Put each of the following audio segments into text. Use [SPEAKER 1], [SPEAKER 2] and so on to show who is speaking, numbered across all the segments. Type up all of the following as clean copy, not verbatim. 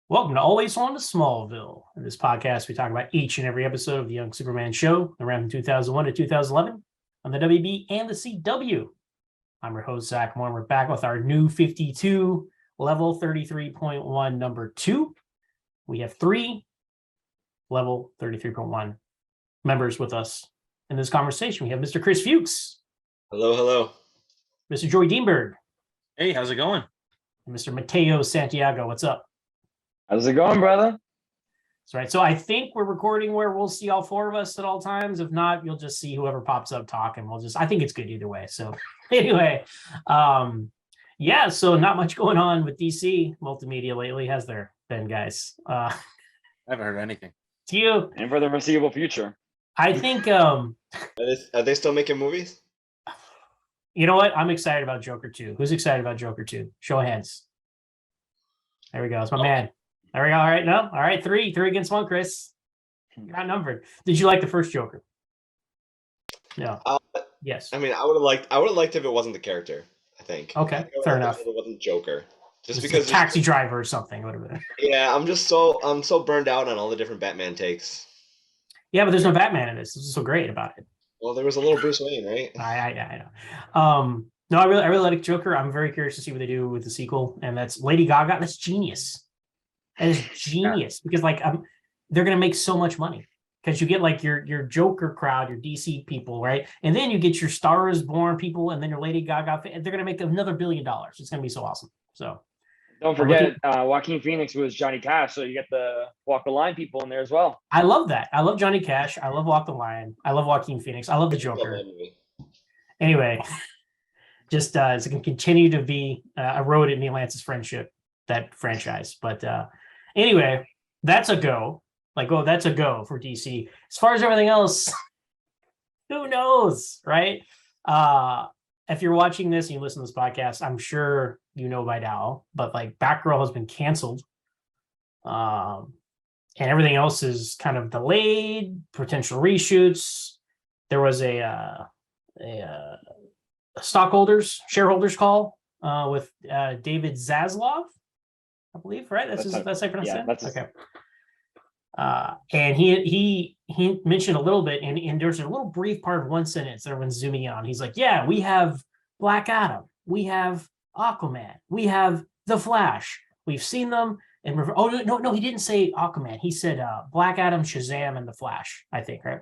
[SPEAKER 1] Welcome to Always On to Smallville. In this podcast, we talk about each and every episode of the Young Superman show around from 2001 to 2011 on the WB and the CW. I'm your host, Zach Moore. We're back with our new 52, level 33.1, number 2. We have 3 level 33.1 members with us in this conversation. We have Mr. Chris Fuchs.
[SPEAKER 2] Hello.
[SPEAKER 1] Mr. Joy Dienberg.
[SPEAKER 3] Hey, how's it going?
[SPEAKER 1] And Mr. Mateo Santiago. What's up?
[SPEAKER 4] How's it going, brother?
[SPEAKER 1] That's right. So I think we're recording where we'll see all 4 of us at all times. If not, you'll just see whoever pops up talking. I think it's good either way. So anyway, so not much going on with DC multimedia lately, has there been, guys?
[SPEAKER 3] I haven't heard anything.
[SPEAKER 1] To you.
[SPEAKER 4] And for the foreseeable future.
[SPEAKER 1] I think
[SPEAKER 2] are they still making movies?
[SPEAKER 1] You know what? I'm excited about Joker 2. Who's excited about Joker 2? Show of hands. There we go. It's my man. There we go. All right. No. All right. 3 against 1, Chris. Got numbered. Did you like the first Joker? No. Yes.
[SPEAKER 2] I mean, I would have liked if it wasn't the character, I think.
[SPEAKER 1] Okay. Fair enough.
[SPEAKER 2] If it wasn't Joker. Just
[SPEAKER 1] because taxi driver or something. Whatever.
[SPEAKER 2] Yeah, I'm so burned out on all the different Batman takes.
[SPEAKER 1] Yeah, but there's no Batman in this. This is so great about it.
[SPEAKER 2] Well, there was a little Bruce Wayne, right?
[SPEAKER 1] I know. No, I really like Joker. I'm very curious to see what they do with the sequel, and that's Lady Gaga. That's genius. That is genius because they're gonna make so much money because you get like your Joker crowd, your DC people, right? And then you get your Star is Born people, and then your Lady Gaga. They're gonna make another $1 billion. It's gonna be so awesome. So
[SPEAKER 4] don't forget, Joaquin Phoenix was Johnny Cash, so you get the Walk the Line people in there as well.
[SPEAKER 1] I love that. I love Johnny Cash. I love Walk the Line. I love Joaquin Phoenix. I love the Joker. Anyway, just it's going to continue to be eroded Neil Lance's friendship, that franchise. But anyway, that's a go. That's a go for DC. As far as everything else, who knows, right? If you're watching this and you listen to this podcast, I'm sure you know by now, but Batgirl has been canceled. And everything else is kind of delayed, potential reshoots. There was a shareholders call with David Zaslav, I believe, right? That's how you pronounce it? Okay. And he mentioned a little bit, and there's a little brief part of one sentence that everyone's zooming in on. He's like, yeah, we have Black Adam, we have Aquaman, we have The Flash. We've seen them. And no, he didn't say Aquaman. He said Black Adam, Shazam, and The Flash, I think, right?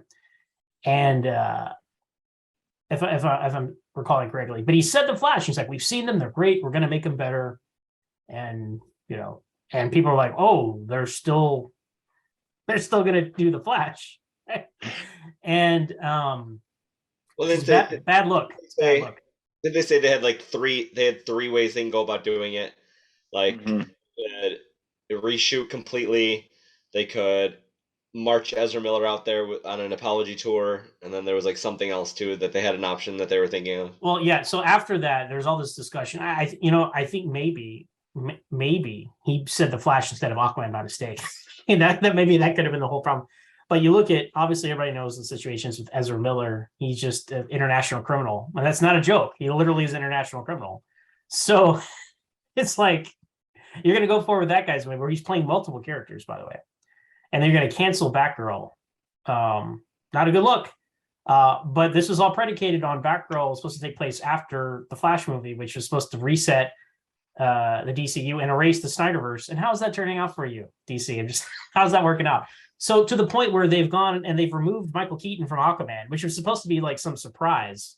[SPEAKER 1] And if I'm recalling correctly, but he said The Flash. He's like, we've seen them. They're great. We're going to make them better. And, and people are like, oh, they're still going to do The Flash. And bad look.
[SPEAKER 2] Did they say they had three ways they can go about doing it? They reshoot completely. They could march Ezra Miller out there on an apology tour, and then there was something else too that they had an option that they were thinking of.
[SPEAKER 1] Well, yeah. So after that, there's all this discussion. I think maybe he said The Flash instead of Aquaman by mistake. And that maybe that could have been the whole problem. But you look at, obviously everybody knows the situations with Ezra Miller. He's just an international criminal, and that's not a joke. He literally is an international criminal. So it's you're going to go forward with that guy's way, where he's playing multiple characters, by the way. And then you're going to cancel Batgirl. Not a good look. But this was all predicated on Batgirl was supposed to take place after the Flash movie, which was supposed to reset the DCEU and erase the Snyderverse. And how's that turning out for you, DC? How's that working out? So to the point where they've gone and they've removed Michael Keaton from Aquaman, which was supposed to be some surprise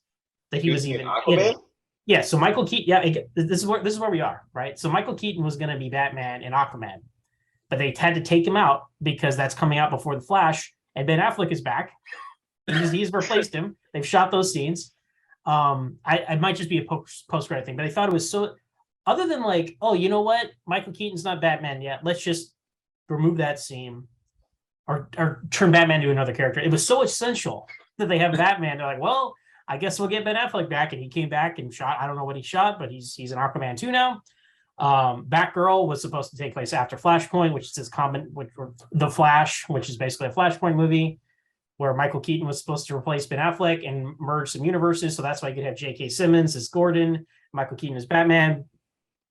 [SPEAKER 1] that he was even in it. Yeah, so Michael Keaton, yeah, this is where we are, right? So Michael Keaton was going to be Batman in Aquaman, but they had to take him out because that's coming out before The Flash, and Ben Affleck is back. He's replaced him. They've shot those scenes. I might just be a post-credit thing, but I thought it was so, other than oh, you know what? Michael Keaton's not Batman yet. Let's just remove that scene or turn Batman to another character. It was so essential that they have Batman. They're like, well, I guess we'll get Ben Affleck back, and he came back and shot. I don't know what he shot, but he's an Aquaman 2 now. Batgirl was supposed to take place after Flashpoint, which is The Flash, which is basically a Flashpoint movie where Michael Keaton was supposed to replace Ben Affleck and merge some universes. So that's why you could have J.K. Simmons as Gordon, Michael Keaton as Batman.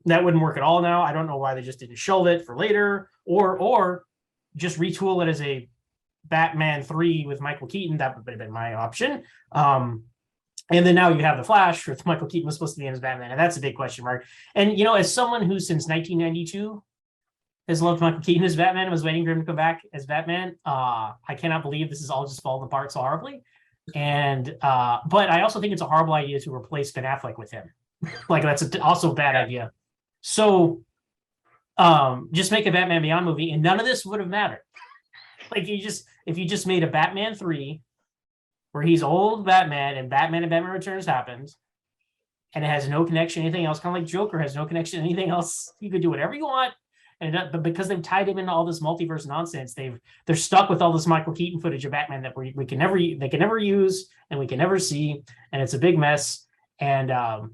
[SPEAKER 1] that wouldn't work at all now. I don't know why they just didn't shelve it for later, or just retool it as a Batman 3 with Michael Keaton. That would have been my option. And then now you have the Flash with Michael Keaton was supposed to be in as Batman, and that's a big question mark. And as someone who since 1992 has loved Michael Keaton as Batman and was waiting for him to come back as Batman, I cannot believe this is all just falling apart so horribly. And but I also think it's a horrible idea to replace Ben Affleck with him. Like that's also a bad idea. So just make a Batman Beyond movie, and none of this would have mattered. Like if you just made a Batman 3 where he's old Batman and Batman Returns happens, and it has no connection to anything else, kind of like Joker has no connection to anything else. You could do whatever you want. But because they've tied him into all this multiverse nonsense, they're stuck with all this Michael Keaton footage of Batman that they can never use and we can never see, and it's a big mess. And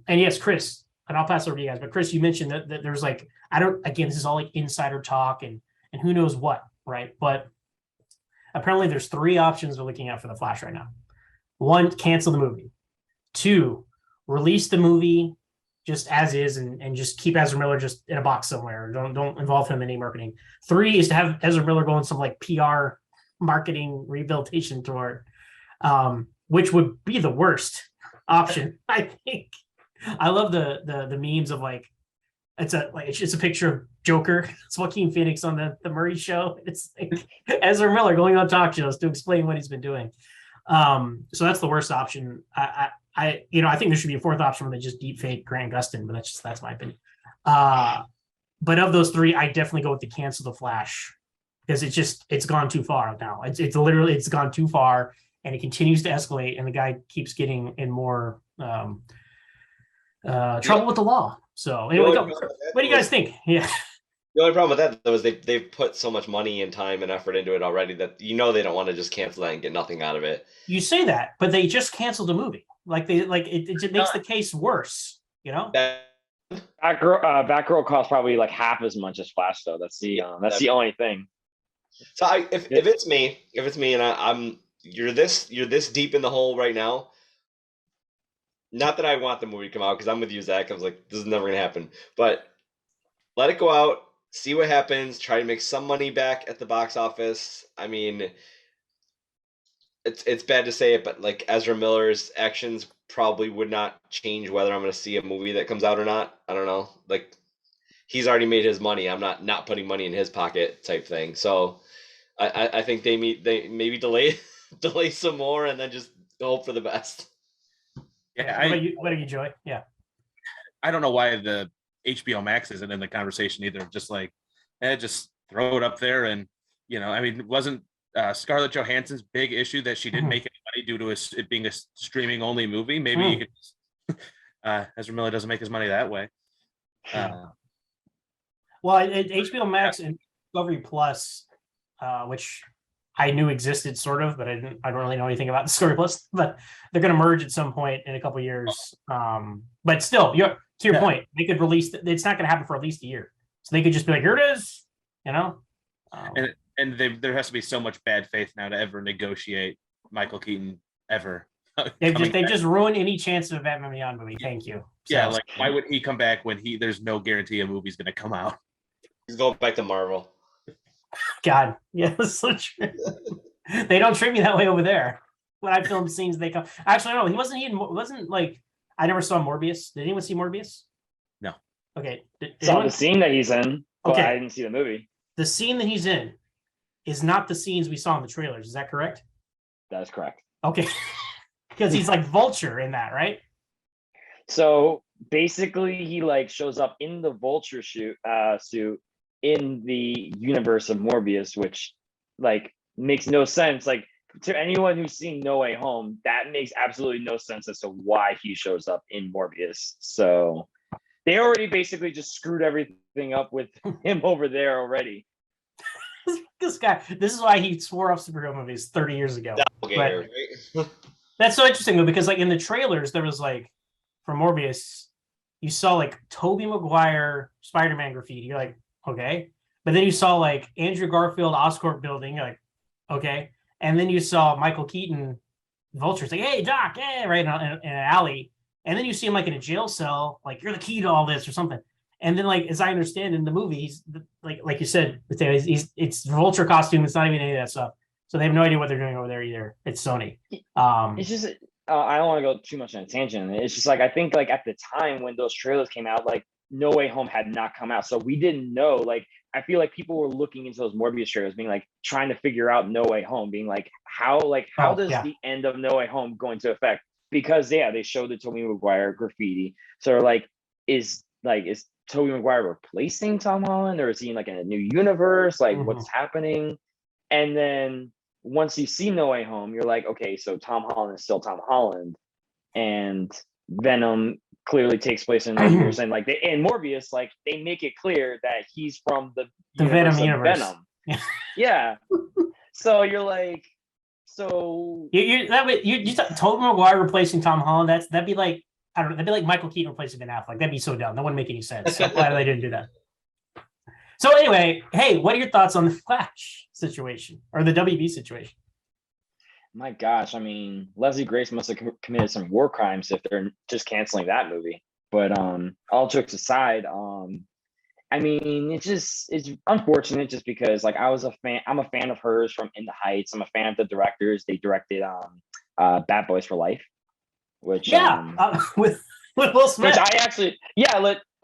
[SPEAKER 1] yes, Chris, and I'll pass over to you guys. But Chris, you mentioned that there's like this is all like insider talk and who knows what, right? But apparently there's 3 options we're looking at for the Flash right now. 1, cancel the movie. 2, release the movie just as is and just keep Ezra Miller just in a box somewhere. Don't involve him in any marketing. 3 is to have Ezra Miller go on some like PR marketing rehabilitation tour, which would be the worst option, I think. I love the memes of like it's a picture of Joker. It's Joaquin Phoenix on the Murray show. It's like Ezra Miller going on talk shows to explain what he's been doing. So that's the worst option. I think there should be a 4th option where they just deep fake Grant Gustin, but that's my opinion. But of those 3, I definitely go with the cancel the Flash because it's gone too far now. It's literally gone too far, and it continues to escalate, and the guy keeps getting in more trouble with the law. So anyway, what do you guys think? Yeah.
[SPEAKER 2] The only problem with that though is they've put so much money and time and effort into it already that they don't want to just cancel that and get nothing out of it.
[SPEAKER 1] You say that, but they just canceled the movie. Like it makes the case worse.
[SPEAKER 4] Batgirl costs probably like half as much as Flash though. That's the only thing.
[SPEAKER 2] So if it's me and you're this deep in the hole right now. Not that I want the movie to come out because I'm with you, Zach. I was like, this is never gonna happen. But let it go out, see what happens, try to make some money back at the box office. I mean, it's bad to say it, but like Ezra Miller's actions probably would not change whether I'm going to see a movie that comes out or not. I don't know. Like he's already made his money. I'm not putting money in his pocket type thing. So I think they maybe delay some more and then just hope for the best.
[SPEAKER 3] Yeah.
[SPEAKER 1] What are you, Joy? Yeah.
[SPEAKER 3] I don't know why the HBO Max isn't in the conversation either. Just like, just throw it up there. And, it wasn't Scarlett Johansson's big issue that she didn't make any money due to it being a streaming only movie. Maybe you could Ezra Miller doesn't make his money that way.
[SPEAKER 1] Well, HBO Max and Discovery Plus, which I knew existed sort of, but I don't really know anything about Discovery Plus, but they're going to merge at some point in a couple of years. But still, to your point, they could release it's not going to happen for at least a year. So they could just be like, here it is,
[SPEAKER 3] and there has to be so much bad faith now to ever negotiate Michael Keaton ever.
[SPEAKER 1] They've just ruined any chance of a Batman Beyond movie. Thank you.
[SPEAKER 3] Yeah, like why would he come back when there's no guarantee a movie's going to come out?
[SPEAKER 2] He's going back to Marvel.
[SPEAKER 1] God, yeah, that's so true. They don't treat me that way over there. When I film scenes, they come. Actually, no, he wasn't like I never saw Morbius. Did anyone see Morbius?
[SPEAKER 3] No.
[SPEAKER 1] Okay.
[SPEAKER 4] Saw the scene that he's in. But
[SPEAKER 1] Okay.
[SPEAKER 4] I didn't see the movie.
[SPEAKER 1] The scene that he's in is not the scenes we saw in the trailers. Is that correct?
[SPEAKER 4] That is correct.
[SPEAKER 1] Okay. Because he's like Vulture in that, right?
[SPEAKER 4] So basically, he like shows up in the Vulture suit in the universe of Morbius, which like makes no sense. Like to anyone who's seen No Way Home, that makes absolutely no sense as to why he shows up in Morbius. So they already basically just screwed everything up with him over there already.
[SPEAKER 1] This is why he swore off superhero movies 30 years ago.
[SPEAKER 2] Right?
[SPEAKER 1] That's so interesting though, because like in the trailers, there was like for Morbius, you saw like Tobey Maguire Spider-Man graffiti. You're like, okay. But then you saw like Andrew Garfield Oscorp building. You're like, okay. And then you saw Michael Keaton Vulture. It's like, hey, Doc, right in an alley. And then you see him like in a jail cell, like you're the key to all this or something. And then, like, as I understand in the movie, he's like you said, Mateo, it's Vulture costume. It's not even any of that stuff. So they have no idea what they're doing over there either. It's Sony.
[SPEAKER 4] It's just I don't want to go too much on a tangent. It's just like I think like at the time when those trailers came out, like No Way Home had not come out, so we didn't know. Like I feel like people were looking into those Morbius trailers, being like trying to figure out No Way Home, being like how does the end of No Way Home go into effect? Because they showed the Tobey Maguire graffiti. So is Tobey Maguire replacing Tom Holland, or is he in like in a new universe? Like what's happening? And then once you see No Way Home, you're like, okay, so Tom Holland is still Tom Holland, and Venom clearly takes place in, like you're saying, like in Morbius, like they make it clear that he's from the
[SPEAKER 1] Venom universe.
[SPEAKER 4] Venom. Yeah. So you're like, so
[SPEAKER 1] you Tobey Maguire replacing Tom Holland. That'd be like, I don't know, that'd be like Michael Keaton replacing Ben Affleck. That'd be so dumb. That wouldn't make any sense. So glad they didn't do that. So anyway, hey, what are your thoughts on the Flash situation or the WB situation?
[SPEAKER 4] My gosh, I mean, Leslie Grace must have committed some war crimes if they're just canceling that movie. But all jokes aside, I mean, it's unfortunate just because like I'm a fan of hers from In the Heights. I'm a fan of the directors. They directed Bad Boys for Life, which
[SPEAKER 1] with Will Smith.
[SPEAKER 4] Which I actually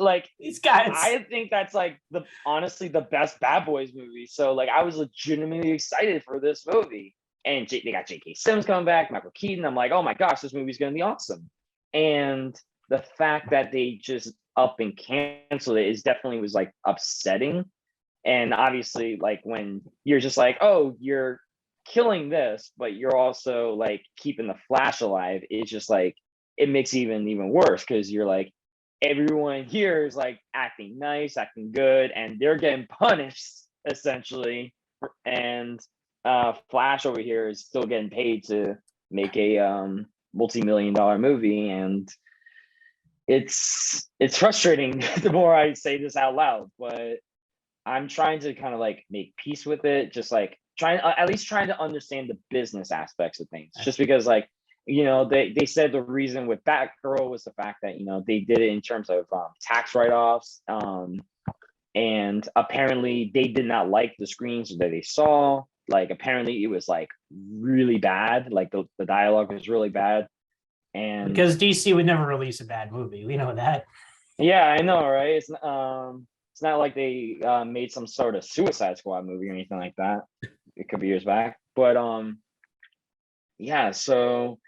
[SPEAKER 4] like
[SPEAKER 1] these guys.
[SPEAKER 4] I think that's like honestly the best Bad Boys movie. So like I was legitimately excited for this movie. And they got J.K. Simmons coming back, Michael Keaton. I'm like, oh my gosh, this movie's gonna be awesome. And the fact that they just up and canceled it was like upsetting. And obviously, like when you're just like, oh, you're killing this, but you're also like keeping the Flash alive, it's just like it makes it even worse because you're like, everyone here is like acting nice, acting good, and they're getting punished essentially. And Flash over here is still getting paid to make a multi-million-dollar movie, and it's frustrating the more I say this out loud, but I'm trying to kind of like make peace with it, just like trying to understand the business aspects of things, just because like, you know, they said the reason with Batgirl was the fact that, you know, they did it in terms of tax write-offs, and apparently they did not like the screens that they saw. Like apparently it was like really bad, like the dialogue was really bad. And
[SPEAKER 1] because DC would never release a bad movie, we know that.
[SPEAKER 4] Yeah, I know, right? It's not like they made some sort of Suicide Squad movie or anything like that a couple years back. But yeah, so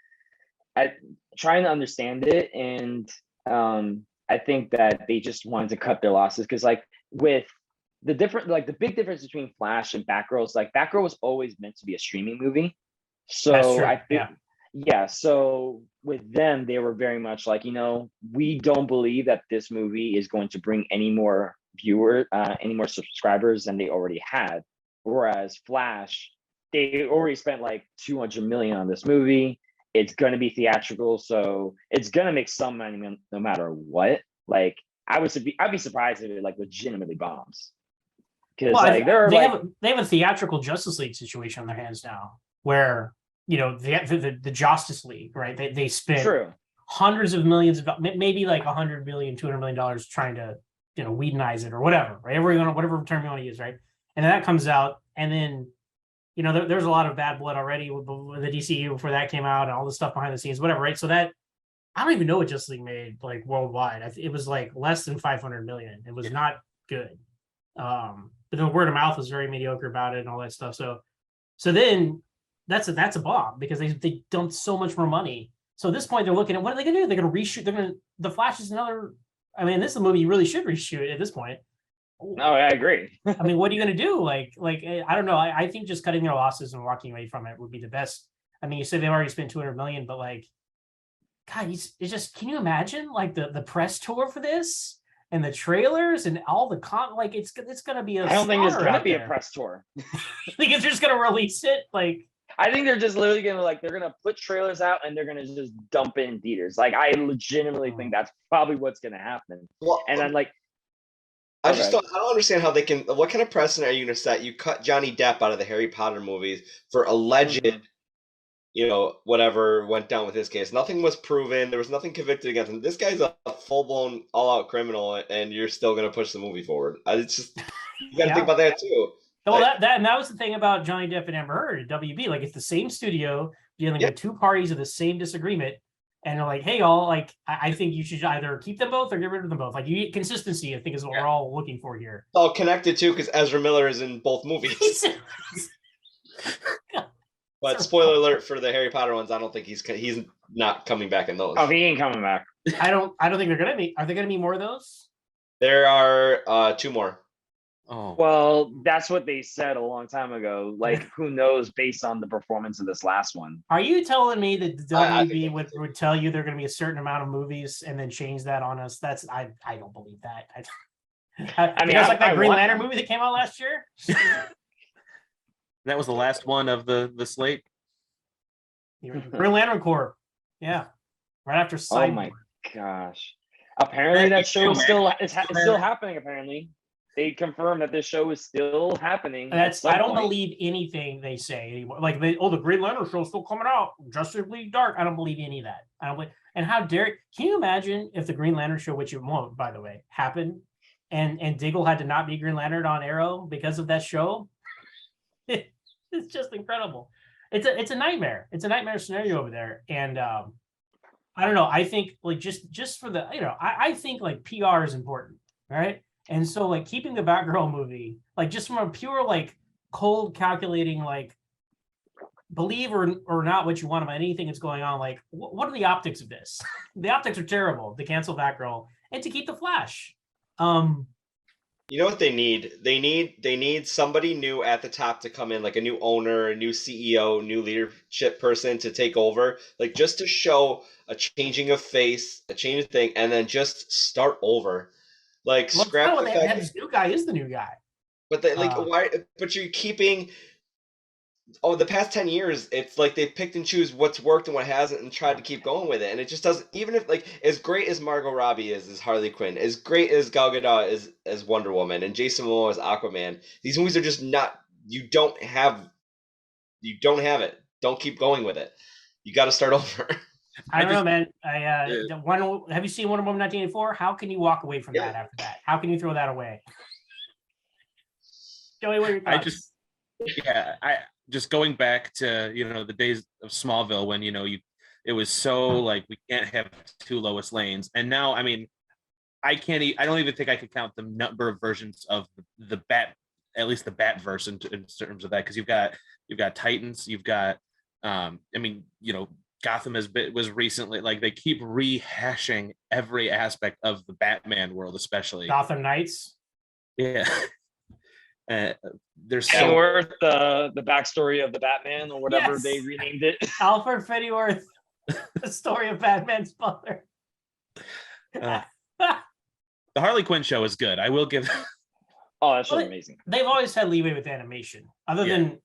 [SPEAKER 4] I trying to understand it, and I think that they just wanted to cut their losses because like with the big difference between Flash and Batgirl is like Batgirl was always meant to be a streaming movie. So I think so with them, they were very much like, you know, we don't believe that this movie is going to bring any more any more subscribers than they already had. Whereas Flash, they already spent like 200 million on this movie. It's going to be theatrical, so it's going to make some money no matter what. Like I'd be surprised if it like legitimately bombs. Because
[SPEAKER 1] they have a theatrical Justice League situation on their hands now, where, you know, the Justice League, right? They spent hundreds of millions of, maybe like $100 million, $200 million trying to, you know, Whedonize it or whatever, right? Whatever term you want to use, right? And then that comes out, and then, you know, there's a lot of bad blood already with the DCEU before that came out, and all the stuff behind the scenes, whatever, right? So that, I don't even know what Justice League made like worldwide. It was like less than 500 million. It was not good. But the word of mouth was very mediocre about it and all that stuff. So then that's a bomb because they dumped so much more money. So at this point they're looking at, what are they gonna do? They're gonna reshoot. The Flash is another. I mean, this is a movie you really should reshoot at this point.
[SPEAKER 4] No, I agree.
[SPEAKER 1] I mean, what are you gonna do? Like I don't know. I think just cutting their losses and walking away from it would be the best. I mean, you said they've already spent 200 million, but like, God, it's just, can you imagine like the press tour for this? And the trailers and all the like it's gonna be a.
[SPEAKER 4] I don't think it's gonna be a press tour.
[SPEAKER 1] Think it's just gonna release it? Like
[SPEAKER 4] I think they're just literally they're gonna put trailers out and they're gonna just dump it in theaters. Like I legitimately think that's probably what's gonna happen.
[SPEAKER 2] Well,
[SPEAKER 4] and I'm like,
[SPEAKER 2] I don't understand how they can. What kind of precedent are you gonna set? You cut Johnny Depp out of the Harry Potter movies for alleged whatever went down with his case. Nothing was proven. There was nothing convicted against him. This guy's a full-blown, all-out criminal, and you're still going to push the movie forward. It's just, you got to think about that too.
[SPEAKER 1] Well, that was the thing about Johnny Depp and Amber Heard at WB. Like, it's the same studio dealing with two parties of the same disagreement, and they're like, "Hey, y'all, like, I think you should either keep them both or get rid of them both." Like, you consistency, I think, is what we're all looking for here.
[SPEAKER 2] It's all connected too, because Ezra Miller is in both movies. But spoiler alert for the Harry Potter ones, I don't think he's not coming back in those.
[SPEAKER 4] Oh, he ain't coming back.
[SPEAKER 1] I don't think they're gonna be. Are there gonna be more of those?
[SPEAKER 2] There are 2 more.
[SPEAKER 3] Oh,
[SPEAKER 4] Well, that's what they said a long time ago. Like, who knows based on the performance of this last one.
[SPEAKER 1] Are you telling me that the
[SPEAKER 2] I
[SPEAKER 1] WB would tell you they're going to be a certain amount of movies and then change that on us? I don't believe that. I mean, it's like that Green Lantern movie that came out last year.
[SPEAKER 3] that was the last one of the slate.
[SPEAKER 1] Green Lantern Corps. Yeah, right after Cyborg.
[SPEAKER 4] Oh my gosh! Apparently, that show is still happening. Apparently, they confirmed that this show is still happening.
[SPEAKER 1] I don't believe anything they say anymore. Like, the Green Lantern show is still coming out. Justice League Dark. I don't believe any of that. I don't believe. And how dare? Can you imagine if the Green Lantern show, which it won't, by the way, happened, and Diggle had to not be Green Lantern on Arrow because of that show? It's just incredible. It's a nightmare. It's a nightmare scenario over there. And I don't know. I think, like, just for the, I think, like, PR is important, right? And so, like, keeping the Batgirl movie, like, just from a pure, like, cold calculating, like, believe or not what you want about anything that's going on, like, what are the optics of this? The optics are terrible to cancel Batgirl and to keep the Flash.
[SPEAKER 2] You know what they need? They need somebody new at the top to come in, like a new owner, a new CEO, new leadership person to take over, like, just to show a changing of face, a change of thing, and then just start over. Like, scrap the fact
[SPEAKER 1] this new guy is the new guy.
[SPEAKER 2] But why? But you're keeping. Oh, the past 10 years, it's like they picked and choose what's worked and what hasn't and tried to keep going with it. And it just doesn't, even if, like, as great as Margot Robbie is as Harley Quinn, as great as Gal Gadot is as Wonder Woman, and Jason Momoa as Aquaman, these movies are just not, you don't have it. Don't keep going with it. You got to start over.
[SPEAKER 1] I don't know, man. Have you seen Wonder Woman 1984? How can you walk away from that after that? How can you throw that away? Joey, what are your thoughts?
[SPEAKER 3] Just going back to, the days of Smallville when, it was so like, we can't have 2 Lois Lanes. And now, I mean, I don't even think I could count the number of versions of the Bat, at least the Batverse in terms of that. Cause you've got Titans, you've got, Gotham was recently, like, they keep rehashing every aspect of the Batman world, especially
[SPEAKER 1] Gotham Knights.
[SPEAKER 3] Yeah. There's
[SPEAKER 4] Pennyworth, the backstory of the Batman or whatever they renamed it.
[SPEAKER 1] Alfred Pennyworth, the story of Batman's father.
[SPEAKER 3] The Harley Quinn show is good. I will give.
[SPEAKER 4] Oh, that's amazing.
[SPEAKER 1] They've always had leeway with animation, other than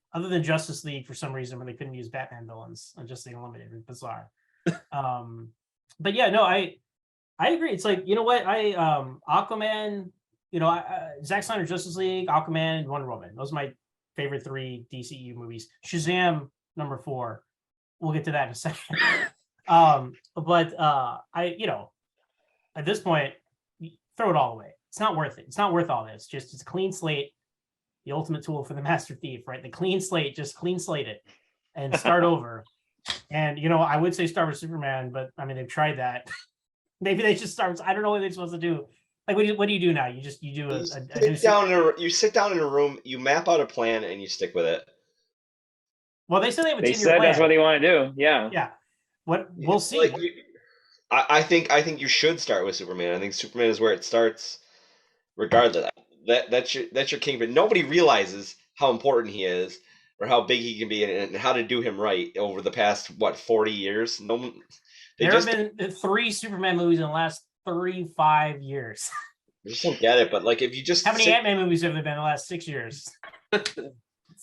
[SPEAKER 1] Justice League for some reason when they couldn't use Batman villains and just the Unlimited. It's bizarre. But yeah, no, I agree. It's like, you know what, Aquaman. Zack Snyder, Justice League, Aquaman, and Wonder Woman. Those are my favorite 3 DCEU movies. Shazam, number 4. We'll get to that in a second. But at this point, throw it all away. It's not worth it. It's not worth all this. It's a clean slate. The ultimate tool for the master thief, right? The clean slate, just clean slate it and start over. And, I would say start with Superman, but I mean, they've tried that. Maybe they should start. I don't know what they're supposed to do. Like, what do you do now? You
[SPEAKER 2] sit down in a room, you map out a plan, and you stick with it.
[SPEAKER 1] Well, they said they have a 10-year
[SPEAKER 4] plan. That's what they want to do. Yeah.
[SPEAKER 1] Yeah. We'll see.
[SPEAKER 2] Like, I think you should start with Superman. I think Superman is where it starts, regardless. That's your king, but nobody realizes how important he is or how big he can be and how to do him right over the past 40 years.
[SPEAKER 1] There have been 3 Superman movies in the last 35 years.
[SPEAKER 2] I just don't get it, but like, if you just
[SPEAKER 1] how many Ant-Man movies have there been in the last 6 years?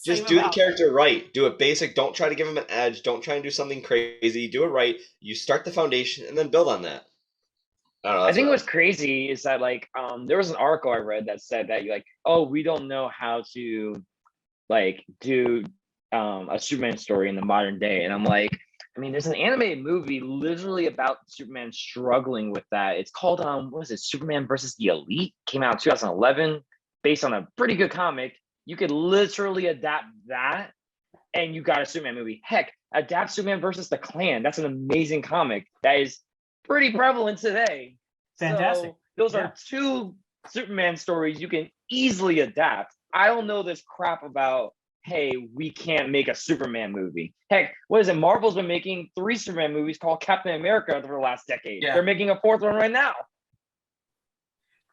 [SPEAKER 2] Just do the character right. Do it basic. Don't try to give him an edge. Don't try and do something crazy. Do it right. You start the foundation and then build on that. I don't know.
[SPEAKER 4] I think what's crazy is that, like, there was an article I read that said that, like, we don't know how to, like, do a Superman story in the modern day. And I'm like, I mean, there's an animated movie literally about Superman struggling with that. It's called what is it, Superman versus the Elite? Came out in 2011, based on a pretty good comic. You could literally adapt that, and you got a Superman movie. Heck, adapt Superman versus the Klan. That's an amazing comic that is pretty prevalent today.
[SPEAKER 1] Fantastic.
[SPEAKER 4] So those
[SPEAKER 1] Yeah.
[SPEAKER 4] are two Superman stories you can easily adapt. I don't know this crap about, hey, we can't make a Superman movie. Heck, what is it? Marvel's been making 3 Superman movies called Captain America for the last decade.
[SPEAKER 3] Yeah.
[SPEAKER 4] They're making a 4th one right now.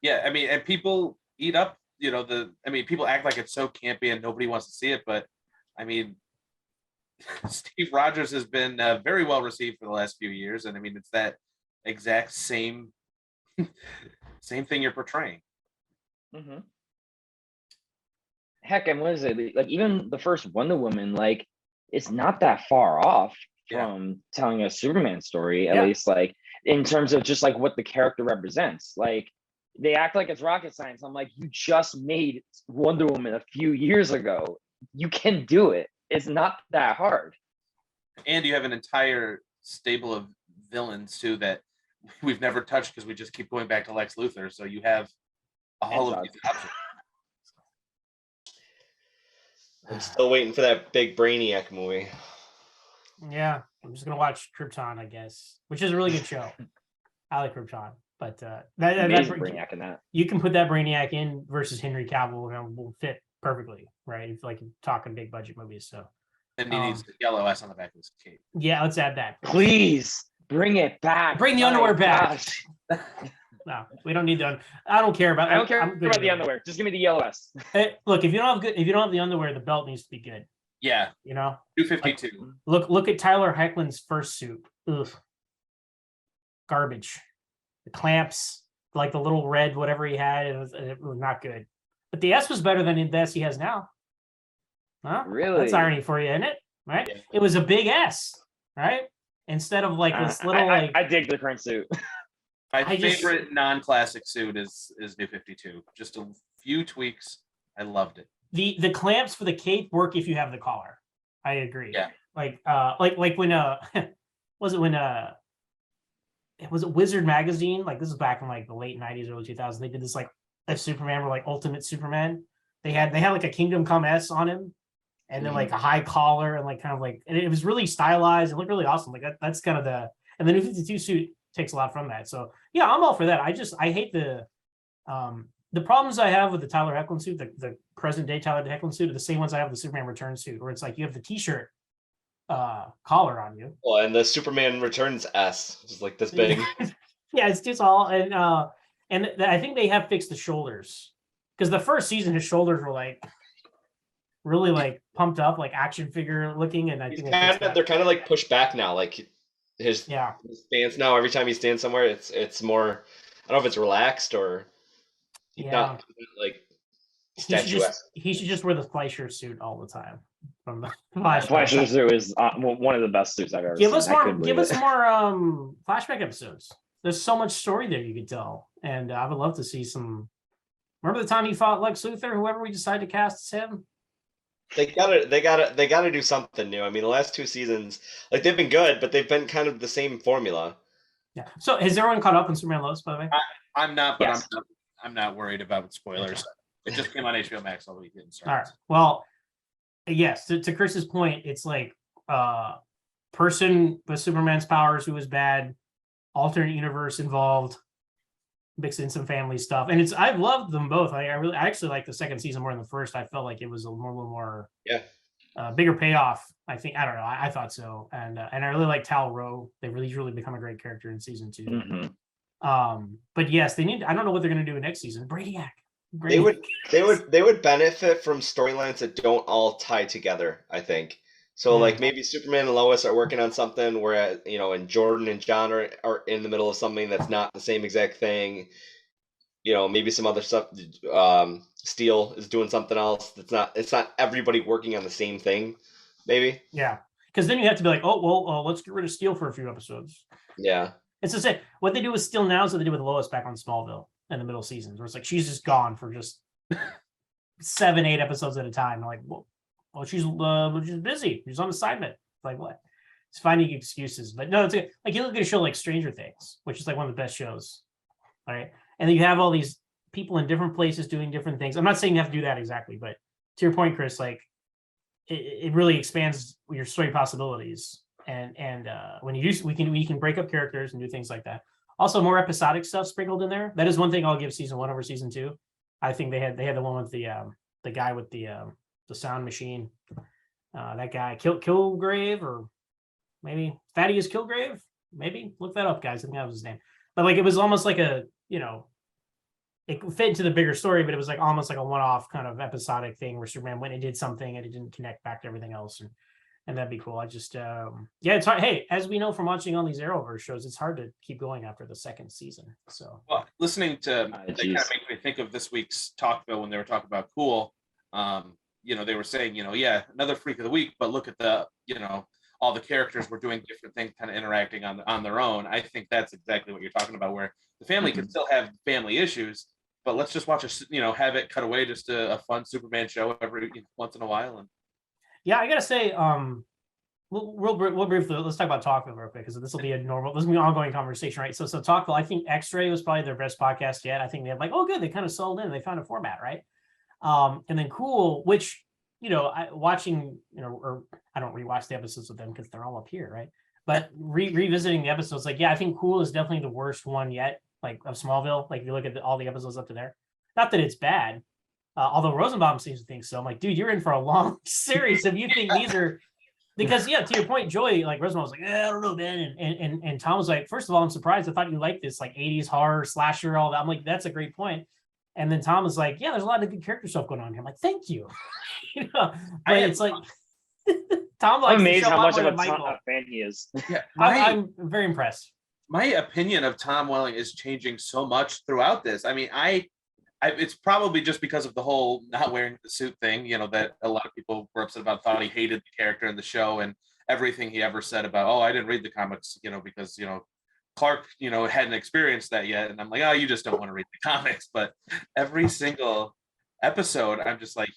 [SPEAKER 3] Yeah, I mean, and people eat up, people act like it's so campy and nobody wants to see it, but I mean, Steve Rogers has been very well received for the last few years, and I mean, it's that exact same thing you're portraying.
[SPEAKER 4] Mm-hmm. Heck, and what is it? Like, even the first Wonder Woman, like, it's not that far off from telling a Superman story, at least, like, in terms of just like what the character represents. Like, they act like it's rocket science. I'm like, you just made Wonder Woman a few years ago. You can do it. It's not that hard.
[SPEAKER 3] And you have an entire stable of villains too that we've never touched because we just keep going back to Lex Luthor. So you have all of these options.
[SPEAKER 2] I'm still waiting for that big Brainiac movie.
[SPEAKER 1] Yeah, I'm just gonna watch Krypton, I guess, which is a really good show. I like Krypton, but
[SPEAKER 4] Amazing Brainiac in that.
[SPEAKER 1] You can put that Brainiac in versus Henry Cavill, and it will fit perfectly, right? If like talking big budget movies, so.
[SPEAKER 3] And he needs the yellow S on the back of his cape.
[SPEAKER 1] Yeah, let's add that.
[SPEAKER 4] Please bring it back.
[SPEAKER 1] Bring the underwear back. No, we don't need the. I don't care about.
[SPEAKER 4] I don't care about the underwear. Just give me the yellow S.
[SPEAKER 1] Hey, look, if you don't have the underwear, the belt needs to be good.
[SPEAKER 3] Yeah,
[SPEAKER 1] you know,
[SPEAKER 3] 252.
[SPEAKER 1] Like, look at Tyler Hoechlin's first suit. Ugh, garbage. The clamps, like the little red whatever he had, it was not good. But the S was better than the S he has now. Huh?
[SPEAKER 4] Really?
[SPEAKER 1] That's irony for you, isn't it? Right? Yeah. It was a big S, right? Instead of like this little
[SPEAKER 4] I dig the current suit.
[SPEAKER 3] My favorite non-classic suit is New 52. Just a few tweaks. I loved it.
[SPEAKER 1] The clamps for the cape work if you have the collar. I agree.
[SPEAKER 3] Yeah.
[SPEAKER 1] Like when was it Wizard magazine? Like this is back in like the late 90s, early 2000s. They did this like a Superman or like Ultimate Superman. They had like a Kingdom Come S on him, and then like a high collar and like kind of like, and it was really stylized. It looked really awesome. Like that's kind of and the New 52 suit takes a lot from that. So yeah, I'm all for that. I hate the problems I have with the Tyler Hoechlin suit, the present day Tyler Hoechlin suit, are the same ones I have with the Superman Returns suit, where it's like you have the t-shirt collar on you.
[SPEAKER 2] Well, and the Superman Returns S is like this big.
[SPEAKER 1] Yeah, it's just all, and I think they have fixed the shoulders, because the first season his shoulders were like really like pumped up, like action figure looking, and I think
[SPEAKER 2] they're kind of like pushed back now, like his stance now. Every time he stands somewhere, it's more. I don't know if it's relaxed or not like statuesque.
[SPEAKER 1] He should just wear the Fleischer suit all the time. From the
[SPEAKER 4] Fleischer suit is one of the best suits I've ever seen.
[SPEAKER 1] Give us more flashback episodes. There's so much story there you could tell, and I would love to see some. Remember the time he fought Lex Luthor? Whoever we decided to cast as him.
[SPEAKER 2] They gotta do something new. I mean, the last 2 seasons, like they've been good, but they've been kind of the same formula.
[SPEAKER 1] Yeah. So has everyone caught up on Superman Lois, by the way?
[SPEAKER 3] I'm not, but yes. I'm not worried about spoilers. It just came on HBO Max all week.
[SPEAKER 1] All right. Well, yes. To Chris's point, it's like person with Superman's powers who was bad, alternate universe involved, mixed in some family stuff, and I've loved them both. I actually like the second season more than the first. I felt like it was a little more bigger payoff. I think I don't know. I thought so, and I really like Tal Rowe. They really become a great character in season 2.
[SPEAKER 4] Mm-hmm.
[SPEAKER 1] But yes, they need. I don't know what they're going to do next season. Brainiac.
[SPEAKER 2] They would benefit from storylines that don't all tie together, I think. So like maybe Superman and Lois are working on something where and Jordan and John are in the middle of something that's not the same exact thing. Maybe some other stuff. Steel is doing something else. It's not everybody working on the same thing. Maybe.
[SPEAKER 1] Yeah, because then you have to be like, oh well, let's get rid of Steel for a few episodes.
[SPEAKER 2] Yeah. It's
[SPEAKER 1] the same. What they do with Steel now is what they do with Lois back on Smallville in the middle seasons, where it's like she's just gone for just 7-8 episodes at a time. Like, well, well, she's busy. She's on assignment. Like what? It's finding excuses. But no, it's like you look at a show like Stranger Things, which is like one of the best shows. All right. And then you have all these people in different places doing different things. I'm not saying you have to do that exactly, but to your point, Chris, like it really expands your story possibilities. And when you do, we can break up characters and do things like that. Also, more episodic stuff sprinkled in there. That is one thing I'll give season 1 over season 2. I think they had the one with the guy with the sound machine. That guy Kilgrave, or maybe Thaddeus Kilgrave. Maybe look that up, guys. I think that was his name. But like it was almost like a, it fit into the bigger story, but it was like almost like a one-off kind of episodic thing where Superman went and did something and it didn't connect back to everything else. And that'd be cool. I just, it's hard. Hey, as we know from watching all these Arrowverse shows, it's hard to keep going after the second season. So,
[SPEAKER 3] well, listening to that kind of makes me think of this week's TalkVille when they were talking about Cool. They were saying, another freak of the week, but look at the, all the characters were doing different things, kind of interacting on their own. I think that's exactly what you're talking about, where the family can still have family issues, but let's just watch have it cut away, just a fun Superman show every once in a while. And
[SPEAKER 1] yeah, I gotta say, we'll briefly let's talk about TalkVille real quick, because this will be an ongoing conversation, right? So TalkVille, I think X-Ray was probably their best podcast yet. I think they had like, oh good, they kind of sold in, they found a format, right? And then Cool, which watching, or I don't rewatch the episodes with them because they're all up here, right? But revisiting the episodes, like, yeah, I think Cool is definitely the worst one yet, like of Smallville. Like if you look at all the episodes up to there, not that it's bad. Although Rosenbaum seems to think so. I'm like, dude, you're in for a long series if you think these are, because to your point, Joy, like Rosenbaum was like, I don't know, man. And Tom was like, first of all, I'm surprised. I thought you liked this like 80s horror slasher, all that. I'm like, that's a great point. And then Tom was like, yeah, there's a lot of good character stuff going on here. I'm like, thank you. But it's like Tom likes,
[SPEAKER 4] I'm amazed how much of a fan he is.
[SPEAKER 3] Yeah,
[SPEAKER 1] I'm very impressed.
[SPEAKER 3] My opinion of Tom Welling is changing so much throughout this. I mean, it's probably just because of the whole not wearing the suit thing, that a lot of people were upset about, thought he hated the character in the show, and everything he ever said about, I didn't read the comics, because, Clark, hadn't experienced that yet. And I'm like, you just don't want to read the comics. But every single episode, I'm just like,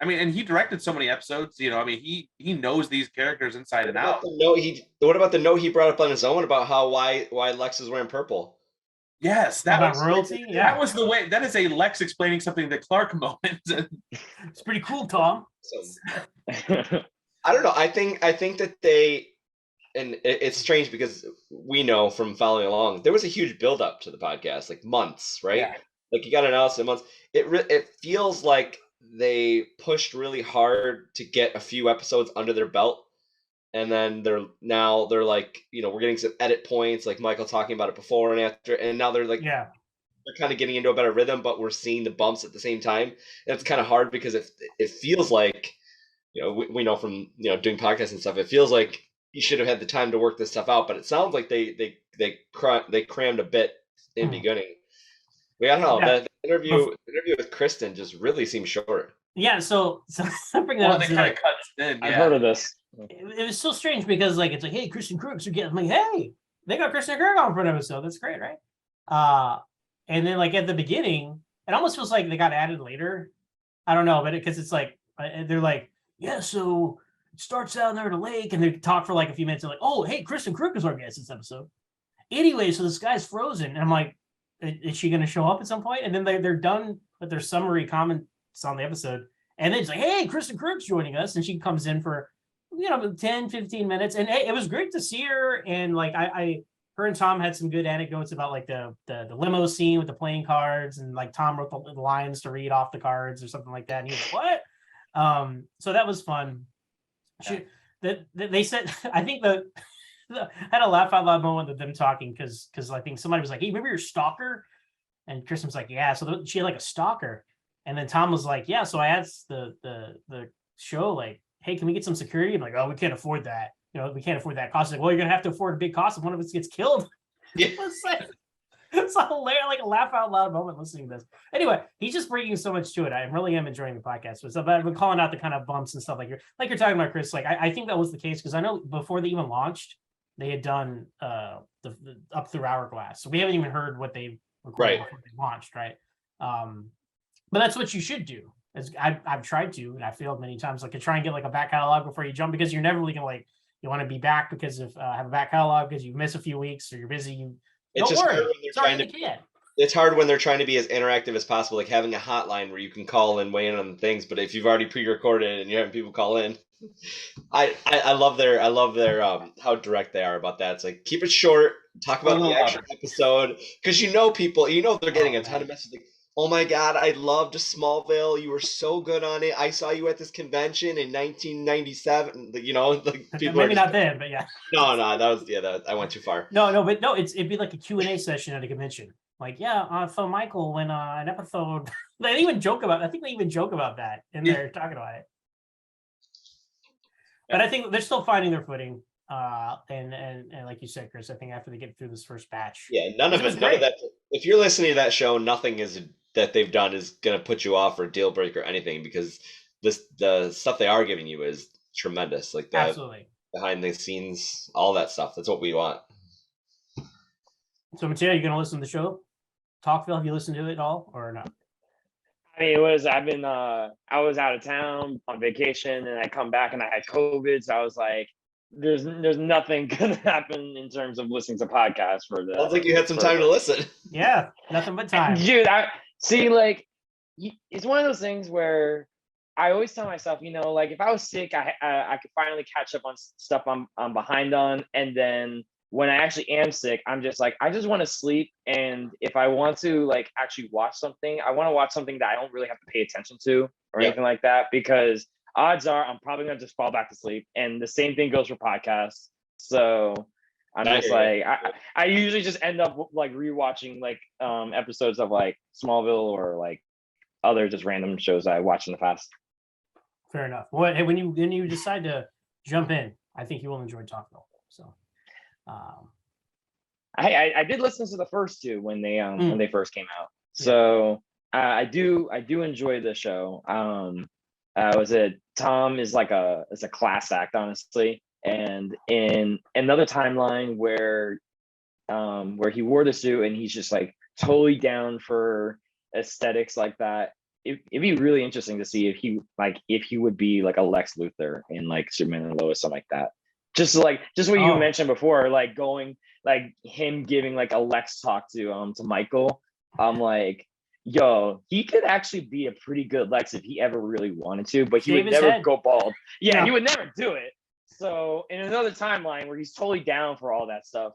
[SPEAKER 3] and he directed so many episodes, he knows these characters inside and out.
[SPEAKER 2] What about the note he brought up on his own about why Lex is wearing purple?
[SPEAKER 3] Yes,
[SPEAKER 1] that was royalty. Yeah,
[SPEAKER 3] that was the way. That is a Lex explaining something to Clark moment.
[SPEAKER 1] It's pretty cool, Tom.
[SPEAKER 2] I don't know. I think that they, and it's strange because we know from following along, there was a huge buildup to the podcast, like months, right? Yeah. Like you got announced in months. It feels like they pushed really hard to get a few episodes under their belt. And then they're like, we're getting some edit points, like Michael talking about it before and after. And now they're like, they're kind of getting into a better rhythm, but we're seeing the bumps at the same time. And it's kind of hard because it feels like, we know from, doing podcasts and stuff, it feels like you should have had the time to work this stuff out. But it sounds like they crammed a bit in the beginning. I don't know. Yeah. The interview with Kristen just really seemed short.
[SPEAKER 1] Yeah. So I bring that up.
[SPEAKER 3] They kind of cut in. Yeah.
[SPEAKER 4] I've heard of this.
[SPEAKER 1] It was so strange because like it's like, hey, Kristen Crooks are getting, I'm like, hey, they got Kristen Kirk on for an episode. That's great, right? And then like at the beginning, it almost feels like they got added later. I don't know, but because it's like they're like, yeah, so it starts out there at a lake, and they talk for like a few minutes. They're like, oh, hey, Kristen Crook is our guest this episode. Anyway, so this guy's frozen, and I'm like, is she going to show up at some point? And then they're done with their summary comments on the episode, and then it's like, hey, Kristen Crook's joining us, and she comes in for 10, 15 minutes, and hey, it was great to see her. And like her and Tom had some good anecdotes about like the limo scene with the playing cards, and like Tom wrote the lines to read off the cards or something like that. And he was like, what? So that was fun. They said, I think I had a laugh out loud moment with them talking because I think somebody was like, hey, remember your stalker? And Kristen was like, yeah. So she had like a stalker, and then Tom was like, yeah. So I asked the show like, hey, can we get some security? I'm like, oh, we can't afford that. We can't afford that cost. Like, well, you're gonna have to afford a big cost if one of us gets killed.
[SPEAKER 2] Yeah.
[SPEAKER 1] It's hilarious, like a laugh out loud moment listening to this. Anyway, he's just bringing so much to it. I really am enjoying the podcast. But I've been calling out the kind of bumps and stuff like you're talking about, Chris. Like I think that was the case because I know before they even launched, they had done the up through Hourglass. So we haven't even heard what they recorded before they launched, right? But that's what you should do. As I've tried to, and I failed many times. Like, I try and get like a back catalog before you jump, because you're never really gonna like, you want to be back because of have a back catalog because you miss a few weeks or you're busy. You
[SPEAKER 2] It's
[SPEAKER 1] don't
[SPEAKER 2] just
[SPEAKER 1] worry,
[SPEAKER 2] hard when they're
[SPEAKER 1] it's already
[SPEAKER 2] trying
[SPEAKER 1] in
[SPEAKER 2] to.
[SPEAKER 1] the can.
[SPEAKER 2] It's hard when they're trying to be as interactive as possible, like having a hotline where you can call and weigh in on things. But if you've already pre-recorded and you're having people call in, I love their how direct they are about that. It's like, keep it short, talk about the actual episode, because people, they're getting a ton of messages like, oh my God, I loved Smallville. You were so good on it. I saw you at this convention in 1997. Like people
[SPEAKER 1] Maybe
[SPEAKER 2] are
[SPEAKER 1] not then, but yeah.
[SPEAKER 2] No, I went too far.
[SPEAKER 1] No, but no, it'd be like a Q&A session at a convention. Like, yeah, so Michael, when an episode, I think they even joke about that in there talking about it. But I think they're still finding their footing. And like you said, Chris, I think after they get through this first batch.
[SPEAKER 2] Yeah, none of that. If you're listening to that show, nothing that they've done is gonna put you off or deal breaker or anything, because the stuff they are giving you is tremendous. Like the
[SPEAKER 1] Absolutely.
[SPEAKER 2] behind the scenes, all that stuff. That's what we want.
[SPEAKER 1] So Mateo, you gonna listen to the show? TalkVille, have you listened to it at all or not?
[SPEAKER 4] I mean, I was out of town on vacation, and I come back and I had COVID, so I was like, there's nothing gonna happen in terms of listening to podcasts for the.
[SPEAKER 2] Sounds like you had some time to listen.
[SPEAKER 1] Yeah, nothing but time.
[SPEAKER 4] Dude, I see, like, it's one of those things where I always tell myself, like, if I was sick, I could finally catch up on stuff I'm behind on, and then when I actually am sick, I'm just like, I just want to sleep. And if I want to like actually watch something, I want to watch something that I don't really have to pay attention to or anything like that, because odds are I'm probably going to just fall back to sleep. And the same thing goes for podcasts. So I'm just like, I usually just end up like rewatching like episodes of like Smallville or like other just random shows I watched in the past.
[SPEAKER 1] Fair enough. Well, when you decide to jump in, I think you will enjoy TalkVille. So
[SPEAKER 4] I did listen to the first two when they first came out. So I do enjoy the show. Tom is like a class act, honestly. And in another timeline where he wore the suit and he's just like totally down for aesthetics like that, it'd be really interesting to see if he would be like a Lex Luthor in like Superman and Lois, something like that. Just what you mentioned before, like going like him giving like a Lex talk to Michael. I'm like, yo, he could actually be a pretty good Lex if he ever really wanted to, but he would never go bald. Yeah, he would never do it. So in another timeline where he's totally down for all that stuff,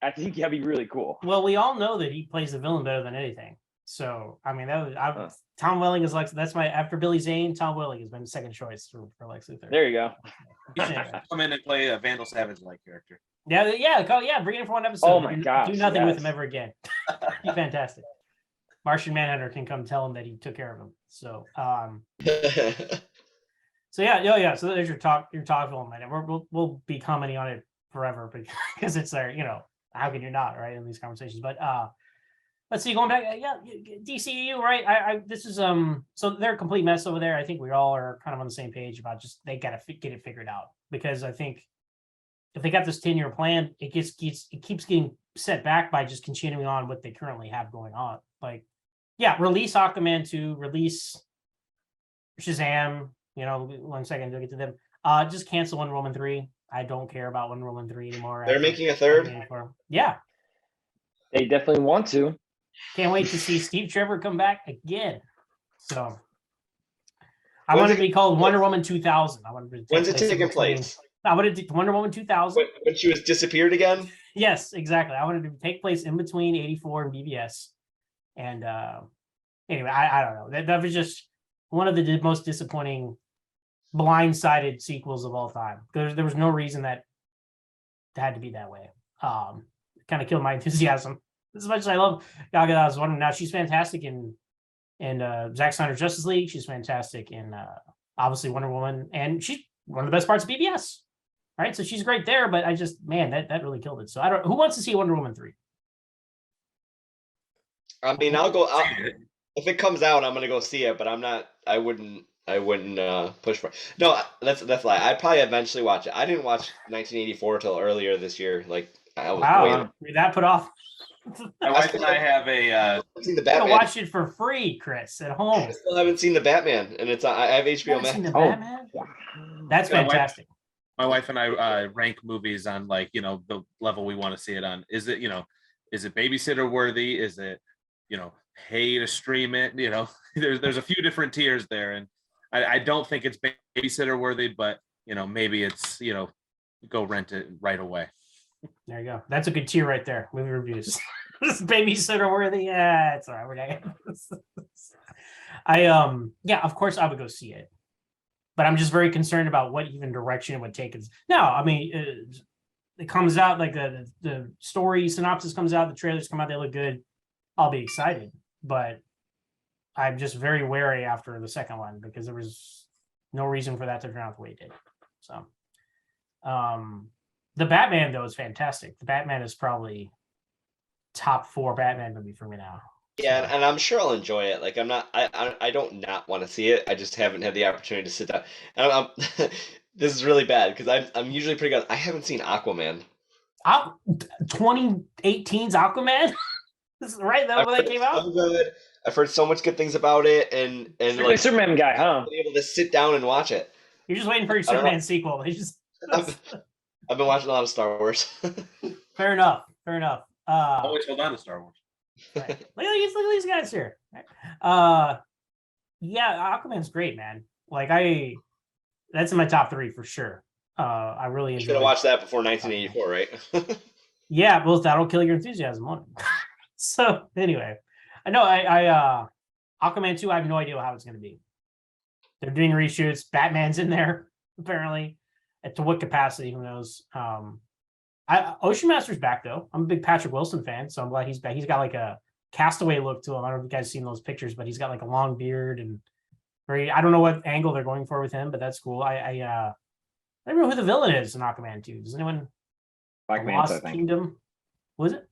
[SPEAKER 4] I think that'd be really cool.
[SPEAKER 1] Well, we all know that he plays the villain better than anything. So I mean, Tom Welling is Lex. That's after Billy Zane. Tom Welling has been second choice for Lex Luthor.
[SPEAKER 4] There you go.
[SPEAKER 3] Come in and play a Vandal Savage-like character.
[SPEAKER 1] Yeah, bring it in for one episode.
[SPEAKER 4] Oh my gosh,
[SPEAKER 1] do nothing with him ever again. He's fantastic. Martian Manhunter can come tell him that he took care of him. So, so yeah. So there's your TalkVille, man. We'll be commenting on it forever because it's there. How can you not, right, in these conversations? But let's see, going back, DCEU, right? This is so they're a complete mess over there. I think we all are kind of on the same page about just they got to get it figured out, because I think if they got this 10-year plan, it keeps getting set back by just continuing on what they currently have going on. Like, release Aquaman 2, release Shazam. 1 second to get to them. Just cancel Wonder Woman 3. I don't care about Wonder Woman 3 anymore.
[SPEAKER 2] They're making a third.
[SPEAKER 1] Yeah,
[SPEAKER 4] they definitely want to.
[SPEAKER 1] Can't wait to see Steve Trevor come back again. So I want it to be called Wonder Woman 2000.
[SPEAKER 2] When's it taking place?
[SPEAKER 1] I wanted to Wonder Woman 2000.
[SPEAKER 2] When she was disappeared again?
[SPEAKER 1] Yes, exactly. I wanted to take place in between 84 and BVS. And anyway, I don't know. That was just one of the most disappointing, blindsided sequels of all time. There was no reason that it had to be that way. Kind of killed my enthusiasm. As much as I love Gal Gadot, I was wondering, now she's fantastic in Zack Snyder's Justice League. She's fantastic in obviously Wonder Woman, and she's one of the best parts of BVS. Right, so she's great there, but I just, man, that really killed it. So I don't. Who wants to see Wonder Woman 3?
[SPEAKER 2] I mean, I'll go. If it comes out, I'm gonna go see it, but I'm not. I wouldn't push for it. No, that's lie. I'd probably eventually watch it. I didn't watch 1984 till earlier this year. Like, I was
[SPEAKER 1] Wow, that put off.
[SPEAKER 3] My wife and I have a
[SPEAKER 2] I've seen the
[SPEAKER 1] You gotta
[SPEAKER 2] Batman.
[SPEAKER 1] watch it for free, Chris, at home.
[SPEAKER 2] I still haven't seen the Batman, and I have
[SPEAKER 1] You
[SPEAKER 2] HBO
[SPEAKER 1] haven't
[SPEAKER 2] Max.
[SPEAKER 1] seen the
[SPEAKER 4] Oh,
[SPEAKER 1] Batman? That's
[SPEAKER 3] Yeah,
[SPEAKER 1] fantastic.
[SPEAKER 3] my wife and I rank movies on like, the level we want to see it on. Is it, is it babysitter worthy? Is it, pay to stream it? There's a few different tiers there, and I don't think it's babysitter worthy, but maybe it's go rent it right away.
[SPEAKER 1] There you go. That's a good tier right there. Movie reviews. Babysitter worthy. Yeah, it's all right. We're not. Yeah, of course I would go see it, but I'm just very concerned about what even direction it would take. No, I mean, it comes out like the story synopsis comes out, the trailers come out, they look good. I'll be excited, but I'm just very wary after the second one because there was no reason for that to turn out the way it did. So, the Batman though is fantastic. The Batman is probably top 4 Batman movie for me now.
[SPEAKER 2] Yeah,
[SPEAKER 1] So,
[SPEAKER 2] and I'm sure I'll enjoy it. Like I don't not want to see it. I just haven't had the opportunity to sit down. And this is really bad because I'm usually pretty good. I haven't seen Aquaman.
[SPEAKER 1] 2018's Aquaman. This is right though when that came out.
[SPEAKER 2] So good. I've heard so much good things about it, and
[SPEAKER 4] You're
[SPEAKER 2] like
[SPEAKER 4] a Superman guy, huh?
[SPEAKER 2] been able to sit down and watch it.
[SPEAKER 1] You're just waiting for your
[SPEAKER 2] I don't know.
[SPEAKER 1] Superman sequel. They just
[SPEAKER 2] I've been watching a lot of Star Wars.
[SPEAKER 1] fair enough. Fair enough.
[SPEAKER 3] Always hold on to Star Wars.
[SPEAKER 1] Right. Look at these guys here. Yeah, Aquaman's great, man. Like that's in my top 3 for sure. I really
[SPEAKER 2] You should
[SPEAKER 1] enjoy
[SPEAKER 2] have watched that before 1984, right?
[SPEAKER 1] Yeah, well, that'll kill your enthusiasm, won't it? So anyway, I know I Aquaman 2, I have no idea how it's gonna be. They're doing reshoots, Batman's in there, apparently. To what capacity, who knows? Ocean Master's back though. I'm a big Patrick Wilson fan, so I'm glad he's back. He's got like a Castaway look to him. I don't know if you guys seen those pictures, but he's got like a long beard and I don't know what angle they're going for with him, but that's cool. I don't know who the villain is in Aquaman 2. Does anyone?
[SPEAKER 4] Black Manta,
[SPEAKER 1] Lost
[SPEAKER 4] I think.
[SPEAKER 1] Kingdom. Was it?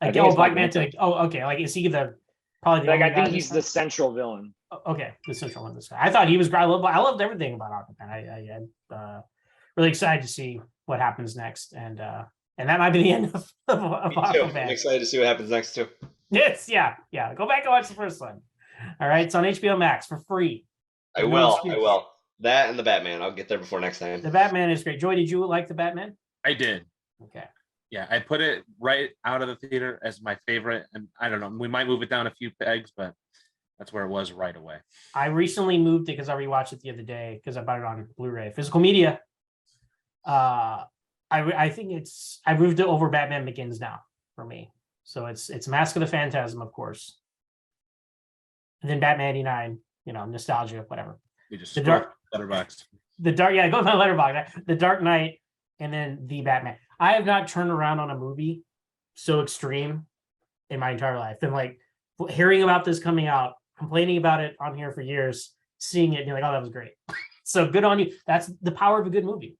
[SPEAKER 4] I
[SPEAKER 1] Like,
[SPEAKER 4] think it's
[SPEAKER 1] Black
[SPEAKER 4] Black
[SPEAKER 1] Manta.
[SPEAKER 4] Manta.
[SPEAKER 1] Oh, okay. Like, is he probably the
[SPEAKER 4] Like,
[SPEAKER 1] only
[SPEAKER 4] I
[SPEAKER 1] guy
[SPEAKER 4] think
[SPEAKER 1] in
[SPEAKER 4] he's
[SPEAKER 1] this
[SPEAKER 4] the central villain.
[SPEAKER 1] Okay, the central one. This guy. I thought he was great. I loved everything about Aquaman. I really excited to see what happens next, and that might be the end of
[SPEAKER 2] Me too. I'm
[SPEAKER 1] Aquaman.
[SPEAKER 2] excited to see what happens next too.
[SPEAKER 1] Yes, yeah. Go back and watch the first one. All right, it's on HBO Max for free.
[SPEAKER 2] I
[SPEAKER 1] No
[SPEAKER 2] will.
[SPEAKER 1] excuse.
[SPEAKER 2] I will. That and the Batman. I'll get there before next time.
[SPEAKER 1] The Batman is great. Joy, did you like the Batman?
[SPEAKER 3] I did.
[SPEAKER 1] Okay.
[SPEAKER 3] Yeah, I put it right out of the theater as my favorite, and I don't know, we might move it down a few pegs, but that's where it was right away.
[SPEAKER 1] I recently moved it because I rewatched it the other day because I bought it on Blu-ray, physical media. I think I moved it over Batman Begins now for me. So it's Mask of the Phantasm, of course, and then Batman 89. Nostalgia, whatever.
[SPEAKER 3] We just
[SPEAKER 1] The
[SPEAKER 3] scroll
[SPEAKER 1] dark-
[SPEAKER 3] letterbox.
[SPEAKER 1] The Dark, yeah, go to my letterbox. The Dark Knight, and then the Batman. I have not turned around on a movie so extreme in my entire life. And like hearing about this coming out, complaining about it on here for years, seeing it, and you're like, oh, that was great. So good on you. That's the power of a good movie.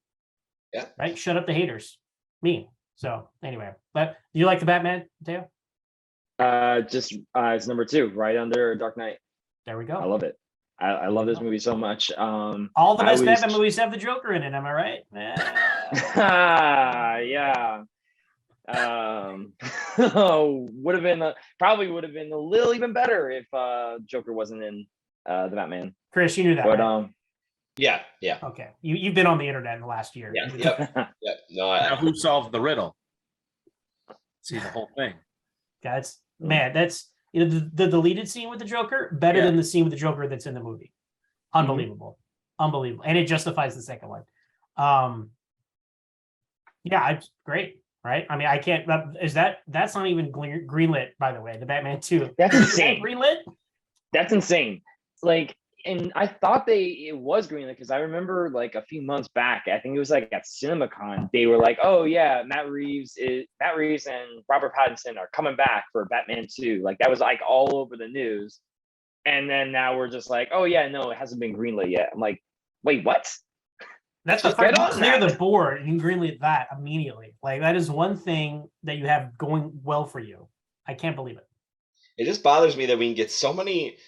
[SPEAKER 2] Yeah.
[SPEAKER 1] Right? Shut up the haters. Me. So anyway, but do you like the Batman, Mateo?
[SPEAKER 4] It's number 2, right under Dark Knight.
[SPEAKER 1] There we
[SPEAKER 4] I
[SPEAKER 1] go.
[SPEAKER 4] love it. I love this movie so much.
[SPEAKER 1] All the
[SPEAKER 4] I
[SPEAKER 1] best
[SPEAKER 4] was-
[SPEAKER 1] Batman movies have the Joker in it. Am I right?
[SPEAKER 4] Yeah. Would have been probably would have been a little even better if Joker wasn't in the Batman.
[SPEAKER 1] Chris, you knew that.
[SPEAKER 4] But
[SPEAKER 1] right?
[SPEAKER 2] Yeah. Yeah.
[SPEAKER 1] Okay. You've been on the internet in the last year.
[SPEAKER 2] Yeah.
[SPEAKER 1] You knew
[SPEAKER 2] Yep.
[SPEAKER 1] that.
[SPEAKER 2] Yep. No,
[SPEAKER 3] Now, who solved the riddle? See the whole thing.
[SPEAKER 1] That's the deleted scene with the Joker better
[SPEAKER 3] Yeah.
[SPEAKER 1] than the scene with the Joker that's in the movie. Unbelievable. Unbelievable. And it justifies the second one. Yeah, it's great, right? I mean, I can't that's not even greenlit, by the way, the Batman 2.
[SPEAKER 4] That's
[SPEAKER 1] Is that
[SPEAKER 4] insane.
[SPEAKER 1] greenlit?
[SPEAKER 4] That's insane. Like, and I thought it was greenlit because I remember like a few months back, I think it was like at CinemaCon, they were like, "Oh yeah, Matt Reeves and Robert Pattinson are coming back for Batman 2." Like that was like all over the news. And then now we're just like, "Oh yeah, no, it hasn't been greenlit yet." I'm like, "Wait, what?"
[SPEAKER 1] That's the
[SPEAKER 4] Just
[SPEAKER 1] first
[SPEAKER 4] get on
[SPEAKER 1] clear
[SPEAKER 4] that.
[SPEAKER 1] the board and you greenlit that immediately. Like that is one thing that you have going well for you. I can't believe it.
[SPEAKER 2] it just bothers me that we can get so many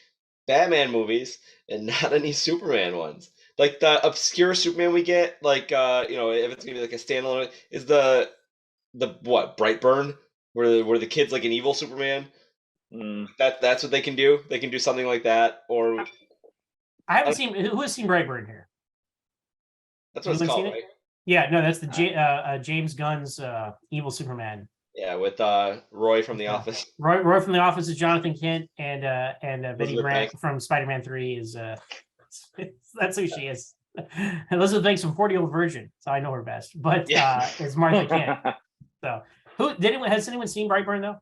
[SPEAKER 2] Batman movies and not any Superman ones. Like the obscure Superman we get, like if it's gonna be like a standalone, is the what Brightburn where the kid's like an evil Superman.
[SPEAKER 4] Mm.
[SPEAKER 2] That's what they can do. They can do something like that, or
[SPEAKER 1] I haven't seen. Who has seen Brightburn here?
[SPEAKER 2] that's what it's
[SPEAKER 1] Anyone
[SPEAKER 2] called,
[SPEAKER 1] seen it?
[SPEAKER 2] right?
[SPEAKER 1] Yeah, no, that's the James Gunn's evil Superman.
[SPEAKER 2] Yeah, with Roy from The Office.
[SPEAKER 1] Roy from The Office is Jonathan Kent, and Betty
[SPEAKER 2] Elizabeth
[SPEAKER 1] Grant
[SPEAKER 2] Banks.
[SPEAKER 1] from Spider-Man 3 is that's who she is. Elizabeth Banks from 40-Year-Old Virgin, so I know her best. But
[SPEAKER 2] Yeah.
[SPEAKER 1] it's Martha Kent. So has anyone seen Brightburn though?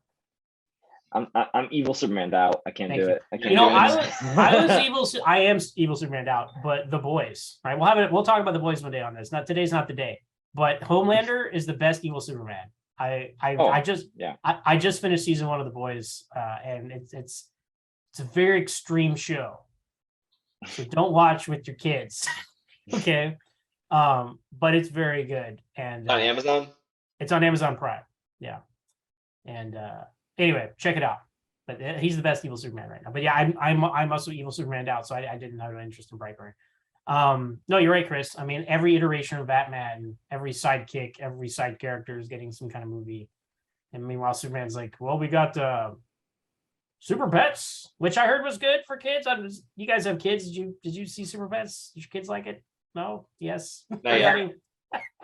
[SPEAKER 4] I'm evil Superman out. I can't
[SPEAKER 1] Thank
[SPEAKER 4] do
[SPEAKER 1] you.
[SPEAKER 4] it. I can't
[SPEAKER 1] You know,
[SPEAKER 4] do it.
[SPEAKER 1] I was evil. I am evil Superman out, but The Boys, right? We'll talk about The Boys one day on this. Today's not the day, but Homelander is the best evil Superman. I just finished season 1 of The Boys, and it's a very extreme show, so don't watch with your kids, okay? But it's very good, and
[SPEAKER 2] On Amazon.
[SPEAKER 1] it's on Amazon Prime, yeah. And anyway, check it out. But he's the best evil Superman right now. But yeah, I'm also evil Superman out, so I didn't have an interest in Brightburn. No, you're right, Chris. I mean, every iteration of Batman, every sidekick, every side character is getting some kind of movie. And meanwhile, Superman's like, well, we got Super Pets, which I heard was good for kids. You guys have kids? Did you see Super Pets? Did your kids like it? No? Yes?
[SPEAKER 2] Not yet.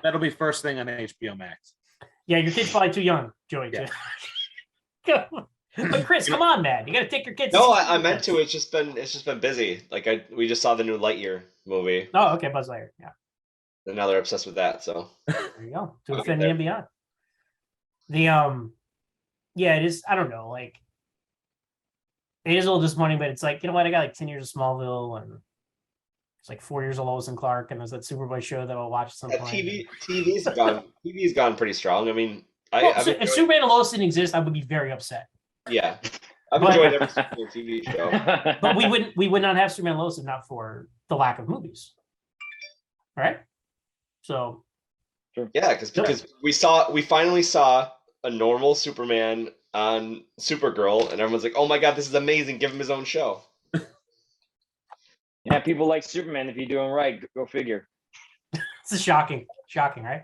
[SPEAKER 3] That'll be first thing on HBO Max.
[SPEAKER 1] Yeah, your kid's probably too young, Joey.
[SPEAKER 3] Yeah.
[SPEAKER 1] But Chris, come on, man. You got to take your kids.
[SPEAKER 2] No, I meant to. It's just been busy. Like we just saw the new Lightyear movie,
[SPEAKER 1] Oh, okay, Buzz Lightyear. Yeah.
[SPEAKER 2] and now they're obsessed with that. So
[SPEAKER 1] There you go. To
[SPEAKER 2] Okay,
[SPEAKER 1] Infinity and Beyond. Yeah, it is. I don't know. Like, it is a little disappointing, but it's like, you know what? I got like 10 years of Smallville, and it's like 4 years of Lois and Clark, and there's that Superboy show that I'll watch at some
[SPEAKER 2] yeah,
[SPEAKER 1] point.
[SPEAKER 2] TV's gone pretty strong. I mean,
[SPEAKER 1] Well,
[SPEAKER 2] I've
[SPEAKER 1] if
[SPEAKER 2] enjoyed,
[SPEAKER 1] Superman and Lois didn't exist, I would be very upset.
[SPEAKER 2] yeah, I've
[SPEAKER 1] But-
[SPEAKER 2] enjoyed every single TV show.
[SPEAKER 1] But we would not have Superman and Lois if not for the lack of movies. All right. So
[SPEAKER 2] Yeah, because we finally saw a normal Superman on Supergirl, and everyone's like, "Oh my god, this is amazing! Give him his own show."
[SPEAKER 4] Yeah, people like Superman if you do him right. Go figure.
[SPEAKER 1] it's shocking, right?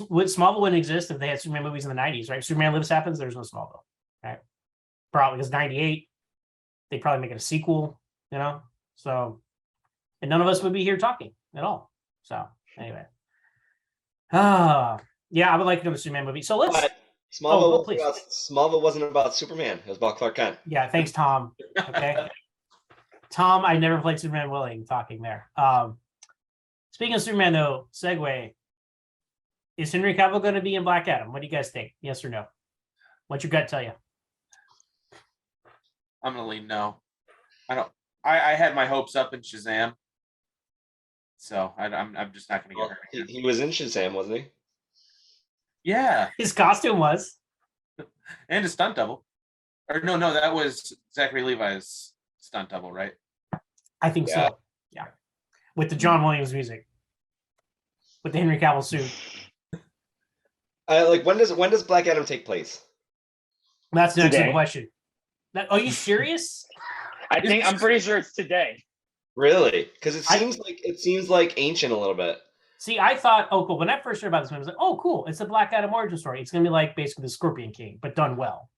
[SPEAKER 1] Would Smallville wouldn't exist if they had Superman movies in the 90s, right? Superman Lives Happens, there's no Smallville, right? Probably because 98, they probably make it a sequel, you know? So, and none of us would be here talking at all. So, anyway. Yeah, I would like another Superman movie. So let's,
[SPEAKER 2] But Smallville,
[SPEAKER 1] please.
[SPEAKER 2] Smallville wasn't about Superman. It was about Clark Kent.
[SPEAKER 1] yeah, thanks, Tom. Okay. Tom, I never played Superman willing talking there. Speaking of Superman, though, segue. Is Henry Cavill going to be in Black Adam? What do you guys think? Yes or no? What's your gut tell you?
[SPEAKER 3] I'm gonna lean no. I had my hopes up in Shazam, so I'm just not gonna get
[SPEAKER 2] Well,
[SPEAKER 3] her. Right now.
[SPEAKER 2] he was in Shazam, wasn't he?
[SPEAKER 3] Yeah,
[SPEAKER 1] His costume was.
[SPEAKER 3] and a stunt double. Or no, that was Zachary Levi's stunt double, right?
[SPEAKER 1] I think
[SPEAKER 2] Yeah.
[SPEAKER 1] so. Yeah. With the John Williams music. With the Henry Cavill suit.
[SPEAKER 2] Like when does Black Adam take place?
[SPEAKER 1] That's an excellent
[SPEAKER 4] Today.
[SPEAKER 1] question. Are you serious?
[SPEAKER 4] I'm pretty sure it's today.
[SPEAKER 2] Really? Because it
[SPEAKER 1] I-
[SPEAKER 2] seems like ancient a little bit.
[SPEAKER 1] See, I thought, oh, cool. When I first heard about this movie, I was like, oh, cool. It's a Black Adam origin story. It's going to be like basically the Scorpion King, but done well.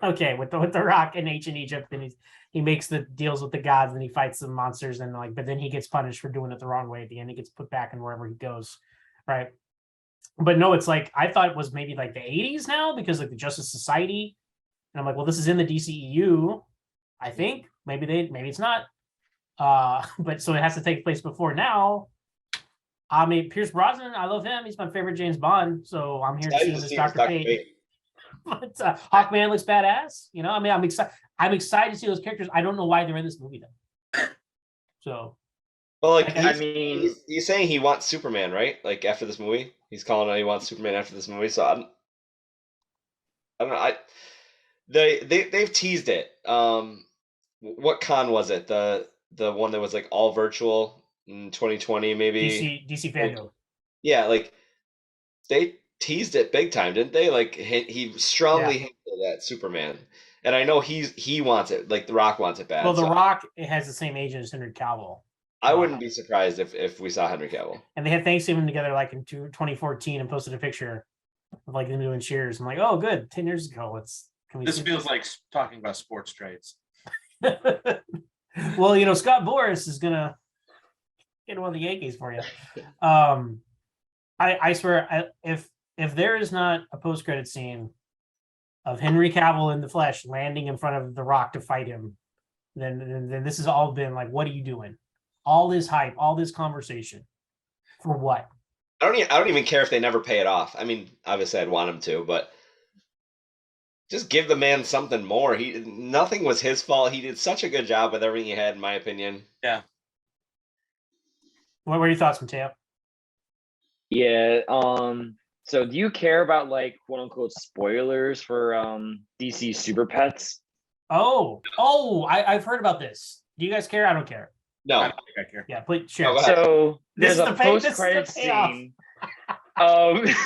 [SPEAKER 1] Okay, with the Rock in ancient Egypt, and he makes the deals with the gods, and he fights some monsters, and but then he gets punished for doing it the wrong way at the end. He gets put back in wherever he goes, right? But no, it's like I thought it was maybe like the 80s now because like the Justice Society, and I'm like, well, this is in the DCEU, I think. Maybe it's not. But so it has to take place before now. I mean, Pierce Brosnan, I love him. He's my favorite James Bond, so I'm here to see him as Dr. Fate. But Hawkman looks badass. You know, I mean, I'm excited. I'm excited to see those characters. I don't know why they're in this movie though. So,
[SPEAKER 2] Well, like
[SPEAKER 4] I mean,
[SPEAKER 2] he's saying he wants Superman, right? Like after this movie, he's calling out he wants Superman after this movie. So I don't know. They've teased it. What con was it? The one that was like all virtual in 2020, maybe.
[SPEAKER 1] DC fandom.
[SPEAKER 2] Yeah, like they teased it big time, didn't they? Like he strongly hinted at Superman, and I know he wants it. Like The Rock wants it bad.
[SPEAKER 1] Well, The
[SPEAKER 2] so
[SPEAKER 1] Rock it has the same agent as Henry Cavill,
[SPEAKER 2] I wouldn't be surprised if we saw Henry Cavill.
[SPEAKER 1] and they had Thanksgiving together like in 2014 and posted a picture. like them doing cheers. I'm like, oh, good. 10 years ago,
[SPEAKER 3] This feels like talking about sports trades.
[SPEAKER 1] Well, Scott Boras is gonna get one of the Yankees for you. I swear, if there is not a post-credit scene of Henry Cavill in the flesh landing in front of The Rock to fight him, then this has all been like, what are you doing? All this hype, all this conversation, for what?
[SPEAKER 2] I don't even care if they never pay it off. I mean, obviously I'd want him to, but just give the man something more. Nothing was his fault. He did such a good job with everything he had, in my opinion.
[SPEAKER 3] Yeah.
[SPEAKER 1] What were your thoughts, Mateo?
[SPEAKER 4] Yeah. So do you care about like quote unquote spoilers for DC Super Pets?
[SPEAKER 1] I've heard about this. Do you guys care? I don't care.
[SPEAKER 2] No.
[SPEAKER 3] I don't think I care.
[SPEAKER 1] Yeah, please share.
[SPEAKER 2] Oh, go ahead.
[SPEAKER 4] So
[SPEAKER 1] This
[SPEAKER 4] there's
[SPEAKER 1] is
[SPEAKER 4] a
[SPEAKER 1] the pay- this is the
[SPEAKER 4] post-credit
[SPEAKER 1] payoff.
[SPEAKER 4] scene.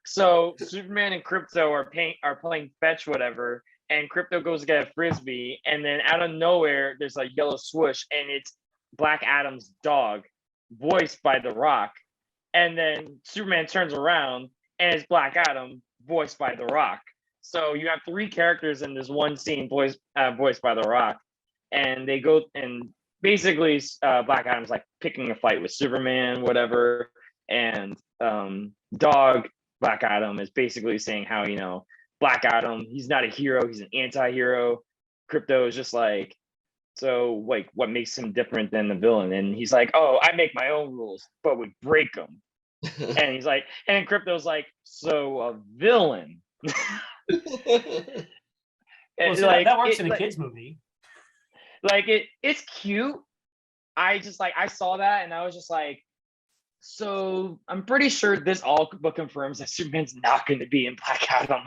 [SPEAKER 4] So Superman and Crypto are playing fetch, whatever, and Crypto goes to get a frisbee, and then out of nowhere there's a yellow swoosh, and it's Black Adam's dog, voiced by The Rock. And then Superman turns around, and it's Black Adam, voiced by The Rock. So you have three characters in this one scene, voiced by The Rock, and they go and basically Black Adam's like picking a fight with Superman, whatever, and dog Black Adam is basically saying how Black Adam, he's not a hero, he's an anti-hero. Crypto is just like, so like what makes him different than the villain? And he's like, oh, I make my own rules but would break them. And he's like, and Crypto's like, so a villain.
[SPEAKER 1] Well, so
[SPEAKER 4] like,
[SPEAKER 1] that works in a kids movie.
[SPEAKER 4] Like it's cute. I saw that and I was just like, so I'm pretty sure this all but confirms that Superman's not going to be in Black Adam.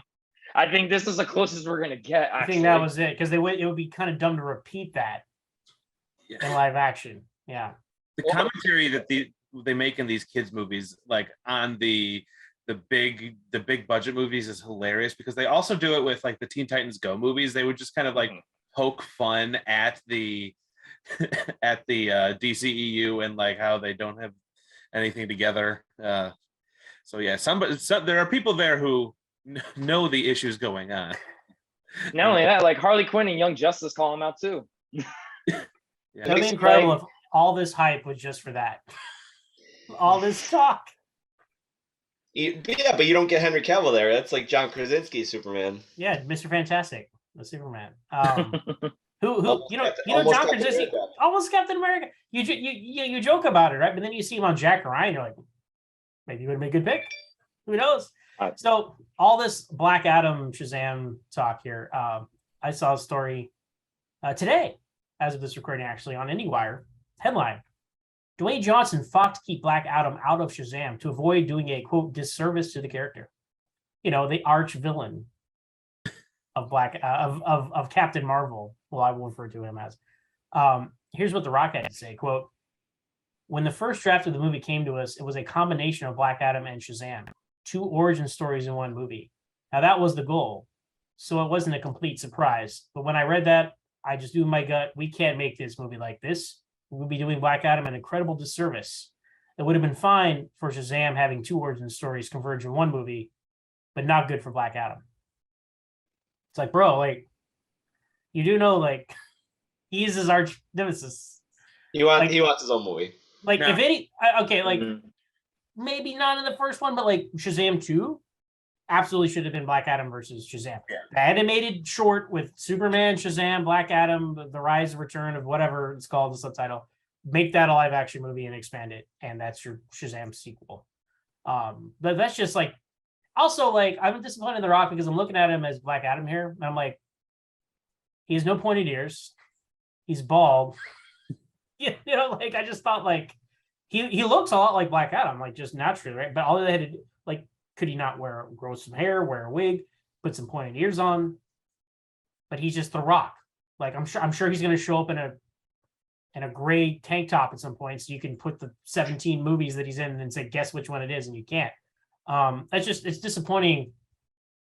[SPEAKER 4] I think this is the closest we're going to get. Actually.
[SPEAKER 1] I think that was it, because it would be kind of dumb to repeat that in live action. Yeah.
[SPEAKER 3] The commentary that they make in these kids movies, like on the big budget movies, is hilarious, because they also do it with like the Teen Titans Go movies. They would just kind of like poke fun at the at the DCEU and like how they don't have anything together. So yeah, there are people there who know the issues going on.
[SPEAKER 4] Not only that, like Harley Quinn and Young Justice call him out too.
[SPEAKER 1] Yeah. That'd be incredible if all this hype was just for that. All this talk.
[SPEAKER 2] Yeah, but you don't get Henry Cavill there. That's like John Krasinski's Superman.
[SPEAKER 1] Yeah, Mr. Fantastic, the Superman. Who
[SPEAKER 2] Almost
[SPEAKER 1] John
[SPEAKER 2] Captain
[SPEAKER 1] Krasinski,
[SPEAKER 2] America.
[SPEAKER 1] almost Captain America. You joke about it, right? But then you see him on Jack Ryan, you're like, maybe he would have made a good pick. Who knows? So all this Black Adam Shazam talk here. I saw a story today, as of this recording, actually, on IndieWire. Headline: Dwayne Johnson fought to keep Black Adam out of Shazam to avoid doing a quote disservice to the character. The arch villain of of Captain Marvel. Well, I will refer to him as. Here's what The Rock had to say: quote, when the first draft of the movie came to us, it was a combination of Black Adam and Shazam, 2 origin stories in one movie. Now that was the goal, so it wasn't a complete surprise. But when I read that, I just knew in my gut, we can't make this movie like this. We'll be doing Black Adam an incredible disservice. It would have been fine for Shazam having 2 origin stories converge in one movie, but not good for Black Adam. It's like, bro, like, you do know, like, he is his arch nemesis.
[SPEAKER 2] He wants his own movie.
[SPEAKER 1] Like,
[SPEAKER 3] No.
[SPEAKER 1] if any, okay, like, maybe not in the first one, but like Shazam 2 absolutely should have been Black Adam versus Shazam.
[SPEAKER 3] Yeah.
[SPEAKER 1] The animated short with Superman, Shazam, Black Adam, the rise and return of whatever it's called, the subtitle. Make that a live action movie and expand it, and that's your Shazam sequel. But that's just like, also, like, I'm disappointed in The Rock because I'm looking at him as Black Adam here, and I'm like, he has no pointed ears, he's bald. Like, I just thought, like, he looks a lot like Black Adam, like, just naturally, right? But all they had to do, like, could he not grow some hair, wear a wig, put some pointed ears on? But he's just The Rock. Like, I'm sure he's going to show up in a gray tank top at some point, so you can put the 17 movies that he's in and say, guess which one it is, and you can't. It's disappointing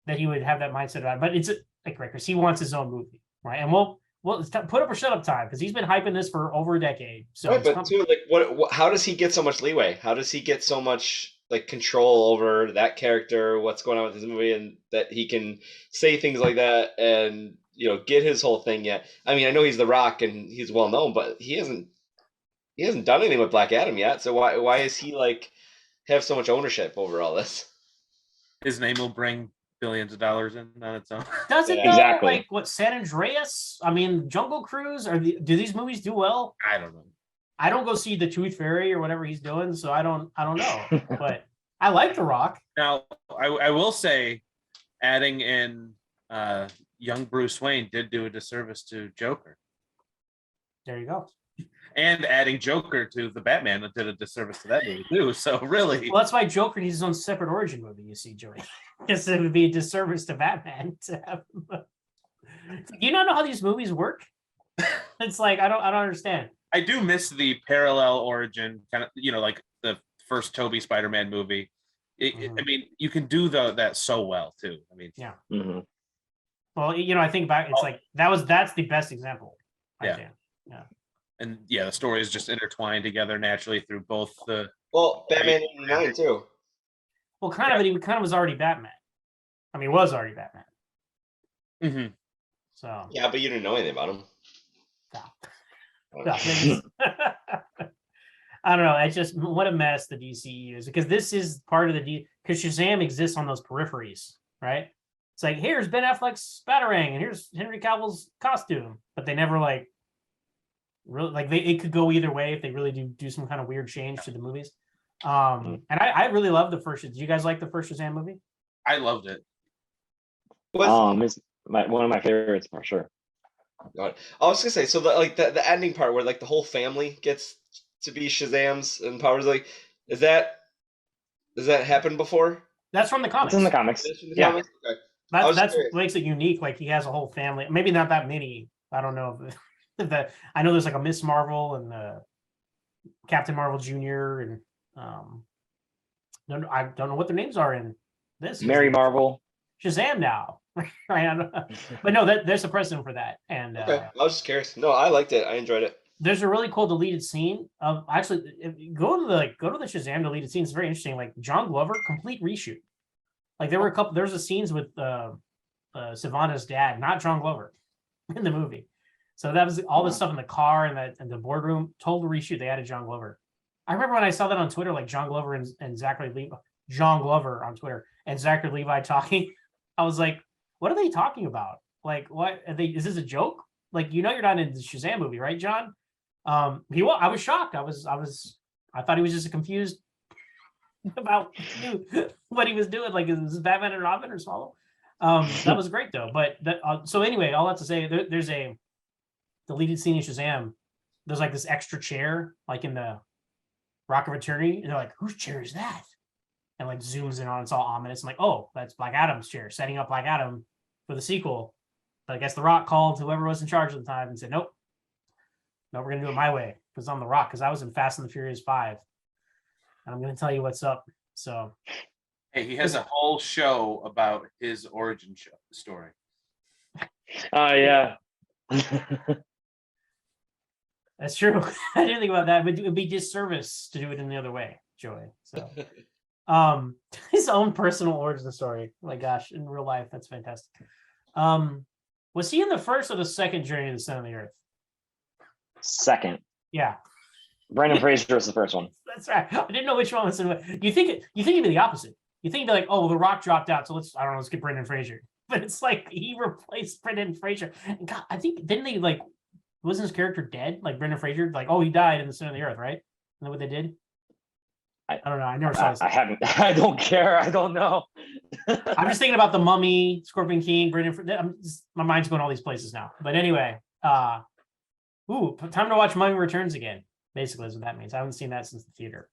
[SPEAKER 1] that he would have that mindset about it. But it's like Chris, he wants his own movie, right? And we'll it's put up or shut up time, because he's been hyping this for over a decade. So
[SPEAKER 2] right, but too, like, what? How does he get so much leeway? How does he get so much like control over that character, what's going on with his movie, and that he can say things like that and get his whole thing yet. I mean, I know he's The Rock and he's well known, but he hasn't done anything with Black Adam yet. So why is he like have so much ownership over all this?
[SPEAKER 3] His name will bring billions of dollars in on its own.
[SPEAKER 1] Does it
[SPEAKER 2] Yeah.
[SPEAKER 1] though?
[SPEAKER 4] Exactly.
[SPEAKER 1] Like what, San Andreas? I mean, Jungle Cruise. Do these movies do well?
[SPEAKER 3] I don't know.
[SPEAKER 1] I don't go see the Tooth Fairy or whatever he's doing, so I don't know. But I like The Rock.
[SPEAKER 3] Now, I will say, adding in young Bruce Wayne did do a disservice to Joker,
[SPEAKER 1] There you go.
[SPEAKER 3] and adding Joker to the Batman did a disservice to that movie too. So really,
[SPEAKER 1] Well, that's why Joker needs his own separate origin movie. You see, Joey, because it would be a disservice to Batman to have. You not know how these movies work? It's like I don't understand.
[SPEAKER 3] I do miss the parallel origin kind of, like the first Toby Spider-Man movie. I mean, you can do that so well too. I mean,
[SPEAKER 1] Yeah.
[SPEAKER 4] Mhm.
[SPEAKER 1] Well, I think back. It's like that's the best example.
[SPEAKER 3] Yeah.
[SPEAKER 1] I think. Yeah.
[SPEAKER 3] and yeah, the stories just intertwined together naturally through both the.
[SPEAKER 2] Well, Batman '89 too.
[SPEAKER 1] Well, kind of, but he kind of was already Batman. I mean, he was already Batman.
[SPEAKER 3] Mhm.
[SPEAKER 1] So
[SPEAKER 2] Yeah, but you didn't know anything about him.
[SPEAKER 1] no. No, maybe- I don't know. It's just what a mess the DCEU is, because this is part of the because Shazam exists on those peripheries, right? It's like, here's Ben Affleck's Batarang and here's Henry Cavill's costume, but they never really it could go either way if they really do some kind of weird change to the movies. And I really love the first. Did you guys like the first Shazam movie?
[SPEAKER 3] I loved it.
[SPEAKER 4] It's one of my favorites for sure.
[SPEAKER 2] God. I was gonna say, so the ending part where like the whole family gets to be Shazams and powers, like, does that happen before?
[SPEAKER 1] That's from the comics.
[SPEAKER 4] It's in the comics.
[SPEAKER 2] Is it from the
[SPEAKER 4] Yeah.
[SPEAKER 2] comics? Okay. I was
[SPEAKER 1] That's
[SPEAKER 2] curious.
[SPEAKER 1] what makes it unique. Like he has a whole family. Maybe not that many. I don't know if that. I know there's like a Miss Marvel and Captain Marvel Jr. and I don't know what their names are in this.
[SPEAKER 4] Mary Marvel.
[SPEAKER 1] Shazam now. Right? But no, there's a precedent for that. And
[SPEAKER 2] Okay, I was just curious. No, I liked it. I enjoyed it.
[SPEAKER 1] there's a really cool deleted scene of actually go to the Shazam deleted scene. It's very interesting. Like John Glover, complete reshoot. Like there's a scenes with Savannah's dad, not John Glover, in the movie. So that was all this stuff in the car and the boardroom. Total reshoot. They added John Glover. I remember when I saw that on Twitter, like John Glover and Zachary Levi, John Glover on Twitter and Zachary Levi talking. I was like, what are they talking about? Like, what are they? Is this a joke? Like, you're not in the Shazam movie, right, John? I was shocked. I thought he was just confused about what he was doing. Like, is this Batman and Robin or Smallville? That was great though. But so anyway, all that to say, there's a deleted scene in Shazam. There's like this extra chair, like in the Rock of Eternity, and they're like, whose chair is that? And like zooms in on, it's all ominous. I'm like, oh, that's Black Adam's chair, setting up Black Adam for the sequel. But I guess The Rock called whoever was in charge at the time and said, nope, we're gonna do it my way because I'm The Rock. Because I was in Fast and the Furious 5, and I'm gonna tell you what's up. So,
[SPEAKER 3] Hey, he has a whole show about his origin story.
[SPEAKER 4] Oh yeah.
[SPEAKER 1] that's true. I didn't think about that, but it would be disservice to do it in the other way, Joey. So, his own personal origin story. Oh my gosh, in real life, that's fantastic. Was he in the first or the second Journey to the Center of the Earth?
[SPEAKER 4] Second.
[SPEAKER 1] Yeah,
[SPEAKER 4] Brendan Fraser was the first one.
[SPEAKER 1] that's right. I didn't know which one was in what. You think it'd be the opposite. You think it'd be like, oh, well, The Rock dropped out, so let's get Brendan Fraser. But it's like he replaced Brendan Fraser. And God, I think didn't they like wasn't his character dead? Like Brendan Fraser, like, oh, he died in the Center of the Earth, right? Isn't that what they did? I don't know. I never saw this.
[SPEAKER 4] I haven't. I don't care. I don't know.
[SPEAKER 1] I'm just thinking about the Mummy, Scorpion King, Brendan. My mind's going all these places now. But anyway, time to watch Mummy Returns again. Basically, is what that means. I haven't seen that since the theater.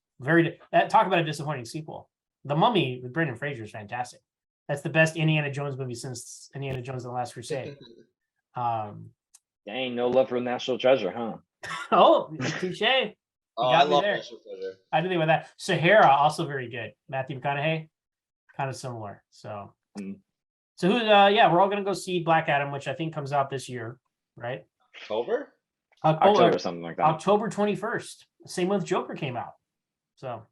[SPEAKER 1] Talk about a disappointing sequel. The Mummy with Brendan Fraser is fantastic. That's the best Indiana Jones movie since Indiana Jones and the Last Crusade.
[SPEAKER 4] Dang, no love for National Treasure, huh?
[SPEAKER 1] Oh, touche.
[SPEAKER 2] Oh,
[SPEAKER 1] got
[SPEAKER 2] I
[SPEAKER 1] me
[SPEAKER 2] love
[SPEAKER 1] there.
[SPEAKER 2] National Treasure.
[SPEAKER 1] I didn't think about that. Sahara, also very good. Matthew McConaughey, kind of similar. So, So who? We're all gonna go see Black Adam, which I think comes out this year, right?
[SPEAKER 2] October?
[SPEAKER 4] October, something like that.
[SPEAKER 1] October 21st. Same month Joker came out. So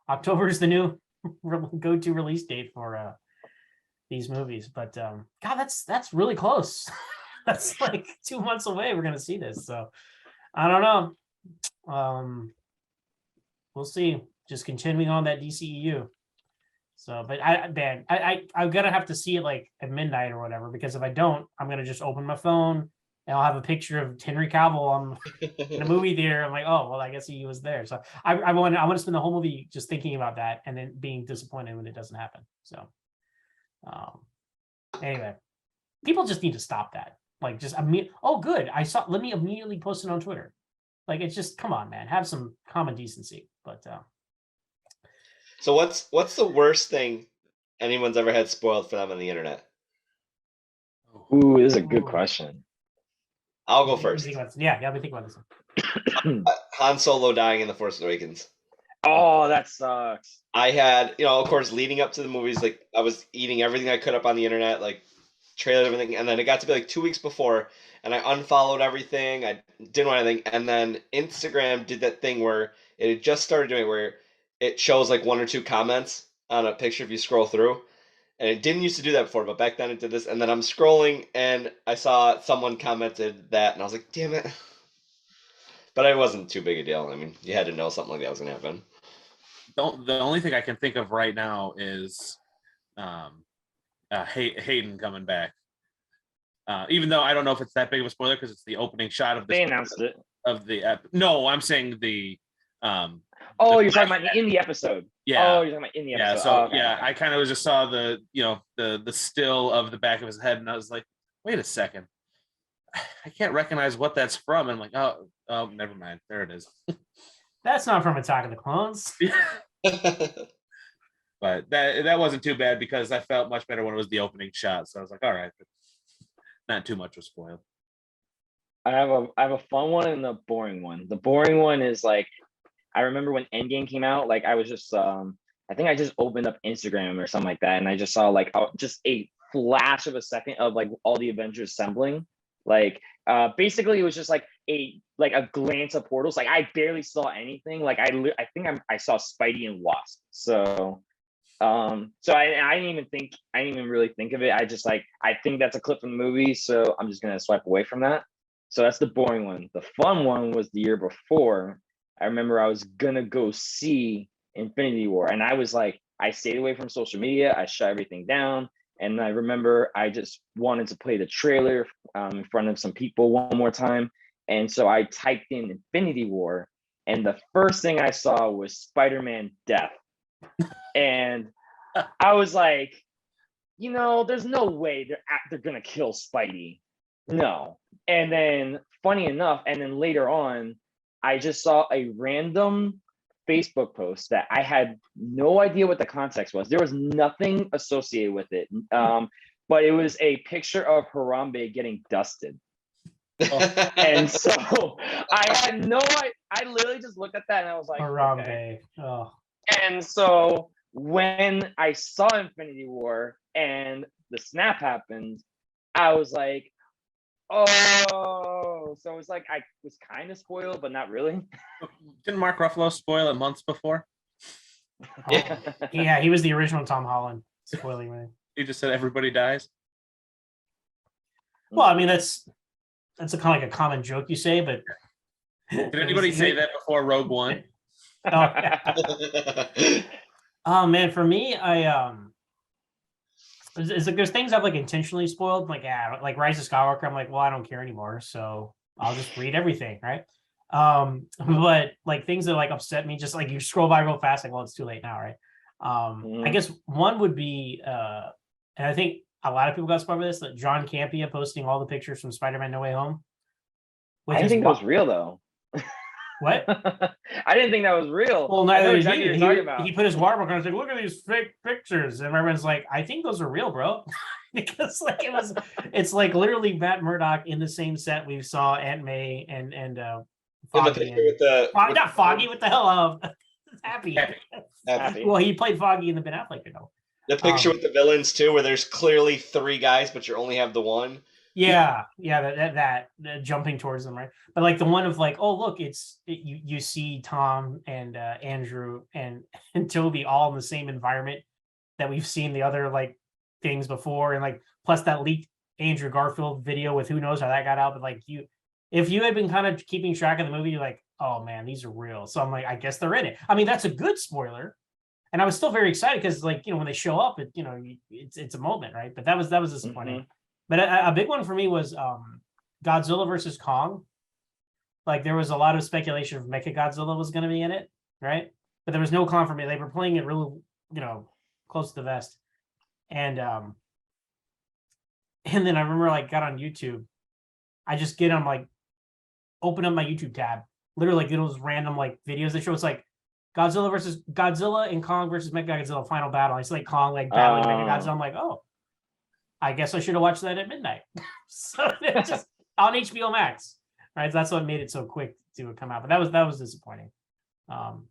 [SPEAKER 1] October is the new go-to release date for these movies. But God, that's really close. That's like 2 months away. We're gonna see this. So I don't know. We'll see. Just continuing on that DCEU. So, but I'm gonna have to see it like at midnight or whatever, because if I don't, I'm gonna just open my phone and I'll have a picture of Henry Cavill in a movie theater. I'm like, oh well, I guess he was there. So I want to spend the whole movie just thinking about that and then being disappointed when it doesn't happen. So, anyway, people just need to stop that. Like, just oh, good. Let me immediately post it on Twitter. Like, it's just, come on, man, have some common decency. But
[SPEAKER 2] So what's the worst thing anyone's ever had spoiled for them on the internet?
[SPEAKER 4] Ooh, this is a good question.
[SPEAKER 2] I'll go first.
[SPEAKER 1] Yeah, let me think about this one.
[SPEAKER 2] Han Solo dying in The Force Awakens.
[SPEAKER 4] Oh, that sucks.
[SPEAKER 2] I had, of course, leading up to the movies, like I was eating everything I could up on the internet, like trailer everything, and then it got to be like 2 weeks before, and I unfollowed everything. I didn't want anything, and then Instagram did that thing where it had just started doing where it shows like 1 or 2 comments on a picture if you scroll through. And it didn't used to do that before, but back then it did this. And then I'm scrolling and I saw someone commented that, and I was like, damn it. But it wasn't too big a deal. I mean, you had to know something like that was going to happen.
[SPEAKER 3] The only thing I can think of right now is Hayden coming back. Even though I don't know if it's that big of a spoiler because it's the opening shot of
[SPEAKER 4] They announced it.
[SPEAKER 3] No, I'm saying the
[SPEAKER 4] Oh, you're talking about in the episode.
[SPEAKER 3] Yeah.
[SPEAKER 4] Oh, you're talking about in the episode.
[SPEAKER 3] Yeah. So
[SPEAKER 4] okay.
[SPEAKER 3] I kind of just saw the still of the back of his head, and I was like, wait a second, I can't recognize what that's from. And I'm like, oh, never mind. There it is.
[SPEAKER 1] That's not from Attack of the Clones.
[SPEAKER 3] But that wasn't too bad because I felt much better when it was the opening shot. So I was like, all right, not too much was spoiled.
[SPEAKER 4] I have a fun one and a boring one. The boring one is like, I remember when Endgame came out, like I was just I think I just opened up Instagram or something like that, and I just saw like just a flash of a second of like all the Avengers assembling. Like basically it was just like a glance of portals. Like I barely saw anything. Like I think I saw Spidey and Wasp. So I didn't even really think of it. I just like, I think that's a clip from the movie, so I'm just gonna swipe away from that. So that's the boring one. The fun one was the year before. I remember I was gonna go see Infinity War, and I was like, I stayed away from social media. I shut everything down, and I remember I just wanted to play the trailer in front of some people one more time, and so I typed in Infinity War, and the first thing I saw was Spider-Man Death, and I was like, there's no way they're gonna kill Spidey, no. And then, funny enough, and then later on, I just saw a random Facebook post that I had no idea what the context was. There was nothing associated with it. But it was a picture of Harambe getting dusted. And so I had no idea. I literally just looked at that and I was like,
[SPEAKER 1] Harambe.
[SPEAKER 4] Okay.
[SPEAKER 1] Oh.
[SPEAKER 4] And so when I saw Infinity War and the snap happened, I was like, oh, so it's like I was kind of spoiled, but not really.
[SPEAKER 3] Didn't Mark Ruffalo spoil it months before?
[SPEAKER 1] Yeah, he was the original Tom Holland spoiling me.
[SPEAKER 3] He just said everybody dies.
[SPEAKER 1] Well, I mean that's a kind of like a common joke you say, but
[SPEAKER 3] did anybody say that before Rogue One?
[SPEAKER 1] Oh man, for me, it's like there's things I've like intentionally spoiled, like like Rise of Skywalker. I'm like, well, I don't care anymore, so I'll just read everything, right? But like things that like upset me, just like you scroll by real fast, like, well, it's too late now, right? I guess one would be, and I think a lot of people got spoiled by this, that John Campea posting all the pictures from Spider-Man No Way Home.
[SPEAKER 4] I didn't think that was real though.
[SPEAKER 1] What?
[SPEAKER 4] I didn't think that was real.
[SPEAKER 1] Well, neither did
[SPEAKER 4] exactly
[SPEAKER 1] he put his watermark on and said, look at these fake pictures. And everyone's like, I think those are real, bro. Because like it's like literally Matt Murdock in the same set we saw Aunt May and Foggy. Not Foggy, what the hell? Happy. Well, he played Foggy in the Ben Affleck,
[SPEAKER 2] The picture with the villains too, where there's clearly 3 guys, but you only have the one.
[SPEAKER 1] that jumping towards them, right? But like the one of like, oh look, you see Tom and Andrew and Toby all in the same environment that we've seen the other like things before, and like plus that leaked Andrew Garfield video with who knows how that got out, but like if you had been kind of keeping track of the movie, you're like, oh man, these are real. So I'm like, I guess they're in it. I mean, that's a good spoiler. And I was still very excited because, like, when they show up, it's a moment, right? But that was disappointing. But a big one for me was Godzilla versus Kong. Like, there was a lot of speculation of Mechagodzilla was going to be in it, right? But there was no confirmation. They were playing it really, close to the vest. And then I remember, like, got on YouTube. I just get on, like, open up my YouTube tab. Literally, like, those random, like, videos that show it's like, Godzilla and Kong versus Mechagodzilla final battle. It's like Kong like battling Mechagodzilla. I'm like, oh, I guess I should have watched that at midnight. So it's just on HBO Max, right? That's what made it so quick to come out. But that was disappointing. And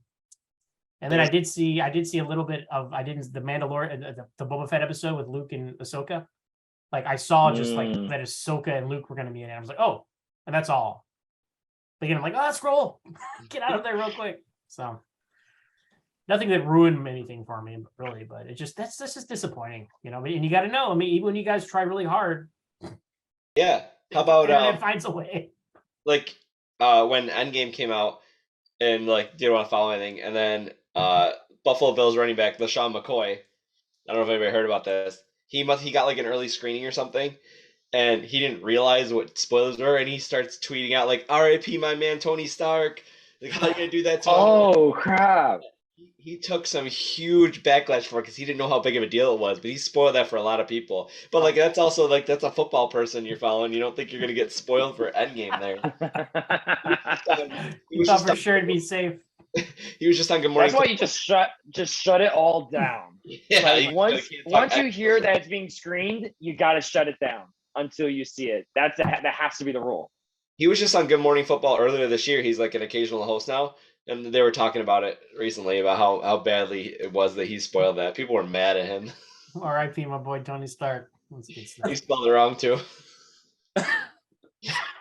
[SPEAKER 1] then I did see a little bit of the Mandalorian, the Boba Fett episode with Luke and Ahsoka. Like I saw just like that Ahsoka and Luke were going to be in it. I was like, oh, and that's all. But again, I'm like, oh, scroll, get out of there real quick. So. Nothing that ruined anything for me, really, but that's just disappointing, And you got to know, I mean, even when you guys try really hard,
[SPEAKER 2] yeah. How about
[SPEAKER 1] it finds a way.
[SPEAKER 2] Like when Endgame came out, and like didn't want to follow anything, and then Buffalo Bills running back LaShawn McCoy. I don't know if anybody heard about this. He got like an early screening or something, and he didn't realize what spoilers were, and he starts tweeting out like "R.I.P. my man Tony Stark." Like, how are you gonna do that to him?
[SPEAKER 4] Oh crap!
[SPEAKER 2] He took some huge backlash for it because he didn't know how big of a deal it was, but he spoiled that for a lot of people. But like that's also like that's a football person you're following. You don't think you're gonna get spoiled for Endgame there.
[SPEAKER 1] He thought for sure to be safe.
[SPEAKER 2] He was just on Good Morning.
[SPEAKER 4] That's why you just shut it all down.
[SPEAKER 2] Yeah,
[SPEAKER 4] like, once you hear that it's being screened, you gotta shut it down until you see it. That has to be the rule.
[SPEAKER 2] He was just on Good Morning Football earlier this year. He's like an occasional host now. And they were talking about it recently about how badly it was that he spoiled that. People were mad at him.
[SPEAKER 1] R.I.P. my boy Tony Stark.
[SPEAKER 2] He spelled it wrong too.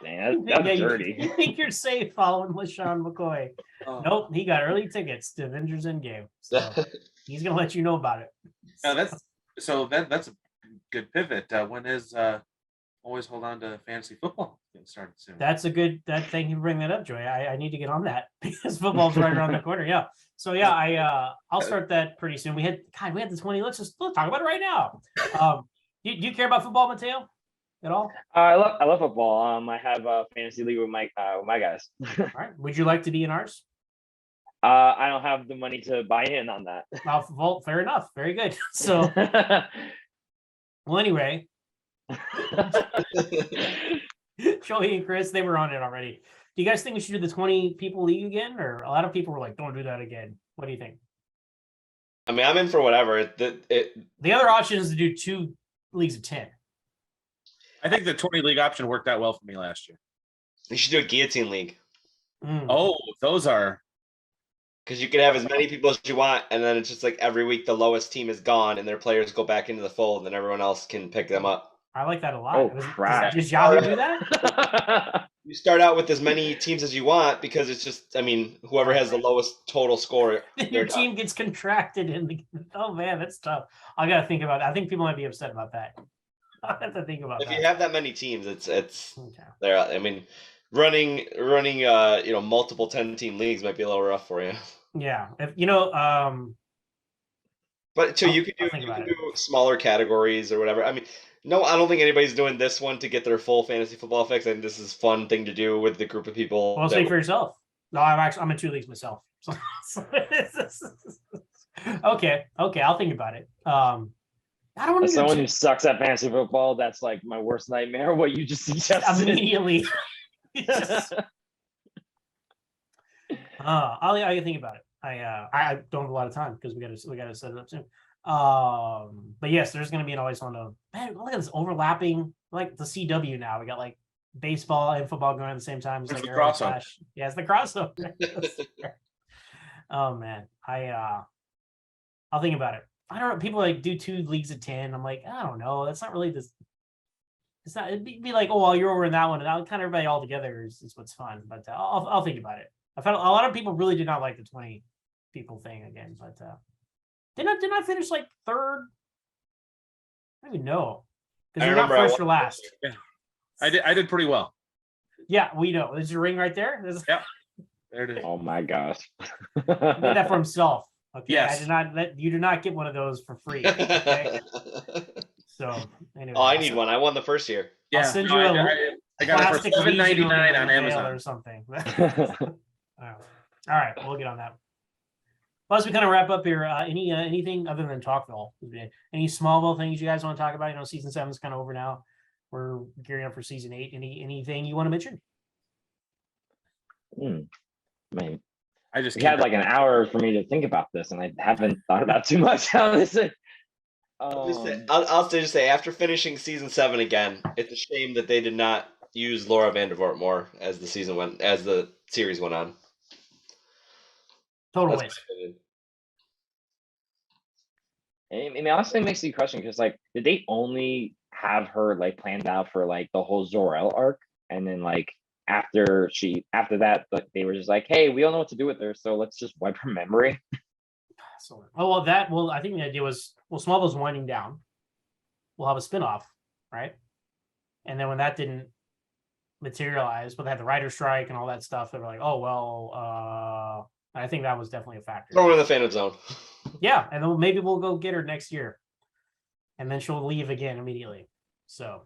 [SPEAKER 4] Dang, that's dirty.
[SPEAKER 1] You think you're safe following LaShawn McCoy?
[SPEAKER 3] Oh.
[SPEAKER 1] Nope, he got early tickets to Avengers Endgame, so he's gonna let you know about it.
[SPEAKER 3] That's a good pivot. When is always hold on to fantasy football getting started soon?
[SPEAKER 1] That's a good thing you bring that up, Joey. I need to get on that because football's right around the corner. Yeah. So yeah, I'll start that pretty soon. We had the 20. Let's talk about it right now. Do you care about football, Mateo, at all?
[SPEAKER 4] I love football. I have a fantasy league with my guys.
[SPEAKER 1] All right. Would you like to be in ours?
[SPEAKER 4] I don't have the money to buy in on that.
[SPEAKER 1] Well, fair enough. Very good. So, well, anyway. Joey and Chris, they were on it already. Do you guys think we should do the 20 people league again? Or a lot of people were like, don't do that again. What do you think?
[SPEAKER 2] I mean, I'm in for whatever.
[SPEAKER 1] The other option is to do 2 leagues of 10.
[SPEAKER 3] I think the 20 league option worked out well for me last year.
[SPEAKER 2] You should do a guillotine league.
[SPEAKER 3] Oh, those are.
[SPEAKER 2] Because you can have as many people as you want, and then it's just like every week the lowest team is gone, and their players go back into the fold, and then everyone else can pick them up.
[SPEAKER 1] I like that a lot.
[SPEAKER 4] Oh, crap.
[SPEAKER 1] Does Yahoo do that?
[SPEAKER 2] You start out with as many teams as you want because it's just, I mean, whoever has the lowest total score.
[SPEAKER 1] Your team gets contracted oh man, that's tough. I gotta think about it. I think people might be upset about that. I have to think about
[SPEAKER 2] if
[SPEAKER 1] that.
[SPEAKER 2] If you have that many teams, it's
[SPEAKER 1] okay.
[SPEAKER 2] There. I mean, running multiple 10-team leagues might be a little rough for you.
[SPEAKER 1] Yeah.
[SPEAKER 2] But so you could do smaller categories or whatever. I mean, no, I don't think anybody's doing this one to get their full fantasy football fix. I think this is a fun thing to do with the group of people.
[SPEAKER 1] Well, speak for yourself. No, I'm in 2 leagues myself. Okay, I'll think about it. I don't want to.
[SPEAKER 4] As someone who sucks at fantasy football, that's like my worst nightmare. What you just suggested
[SPEAKER 1] immediately. I'll think about it. I don't have a lot of time because we gotta set it up soon. But yes, there's gonna be an always on of man. Look at this overlapping, like the CW now. We got like baseball and football going at the same time. It's like
[SPEAKER 3] the crossover.
[SPEAKER 1] Yeah, it's the crossover. Oh man, I'll think about it. I don't know. People like do 2 leagues of 10. I'm like, I don't know. That's not really this. it's not. It'd be like, oh, well, you're over in that one, and that kind of everybody all together is what's fun. But I'll think about it. I found a lot of people really did not like the 20 people thing again, but didn't I finish like third? I don't even know because
[SPEAKER 2] I
[SPEAKER 1] you're not
[SPEAKER 2] remember I
[SPEAKER 1] first or
[SPEAKER 2] won-
[SPEAKER 1] last.
[SPEAKER 3] Yeah, I did pretty well.
[SPEAKER 1] Yeah, we know. There's your ring right there.
[SPEAKER 3] Yeah. There it is.
[SPEAKER 4] Oh my gosh.
[SPEAKER 1] He did that for himself. Okay,
[SPEAKER 3] Yes.
[SPEAKER 1] I did not let you do not get one of those for free. Okay, so anyway,
[SPEAKER 2] Oh, I need one. I won the first year.
[SPEAKER 3] Yeah,
[SPEAKER 1] send
[SPEAKER 3] no,
[SPEAKER 1] you a
[SPEAKER 3] I got it for
[SPEAKER 1] plastic Legion
[SPEAKER 3] $7.99 on
[SPEAKER 1] mail
[SPEAKER 3] Amazon.
[SPEAKER 1] or something. All right, we'll get on that. Well, as we kind of wrap up here, anything other than TalkVille? Any Smallville things you guys want to talk about? You know, season 7 is kind of over now. We're gearing up for season 8. Anything you want to mention?
[SPEAKER 4] Man,
[SPEAKER 3] I just
[SPEAKER 4] we had like an hour for me to think about this, and I haven't thought about too much, honestly.
[SPEAKER 2] I'll just say after finishing season 7 again, it's a shame that they did not use Laura Vandervoort more as the series went on.
[SPEAKER 1] Total
[SPEAKER 2] That's
[SPEAKER 1] waste.
[SPEAKER 2] my opinion.
[SPEAKER 4] I mean, honestly, it makes you question because, like, did they only have her like planned out for like the whole Zor-El arc, and then like after that, like they were just like, hey, we don't know what to do with her, so let's just wipe her memory.
[SPEAKER 1] So, I think the idea was, Smallville's winding down. We'll have a spinoff, right? And then when that didn't materialize, but they had the writer's strike and all that stuff, they were like, oh, well, I think that was definitely a factor.
[SPEAKER 2] Throw her in the Phantom Zone.
[SPEAKER 1] Yeah, and then maybe we'll go get her next year. And then she'll leave again immediately. So,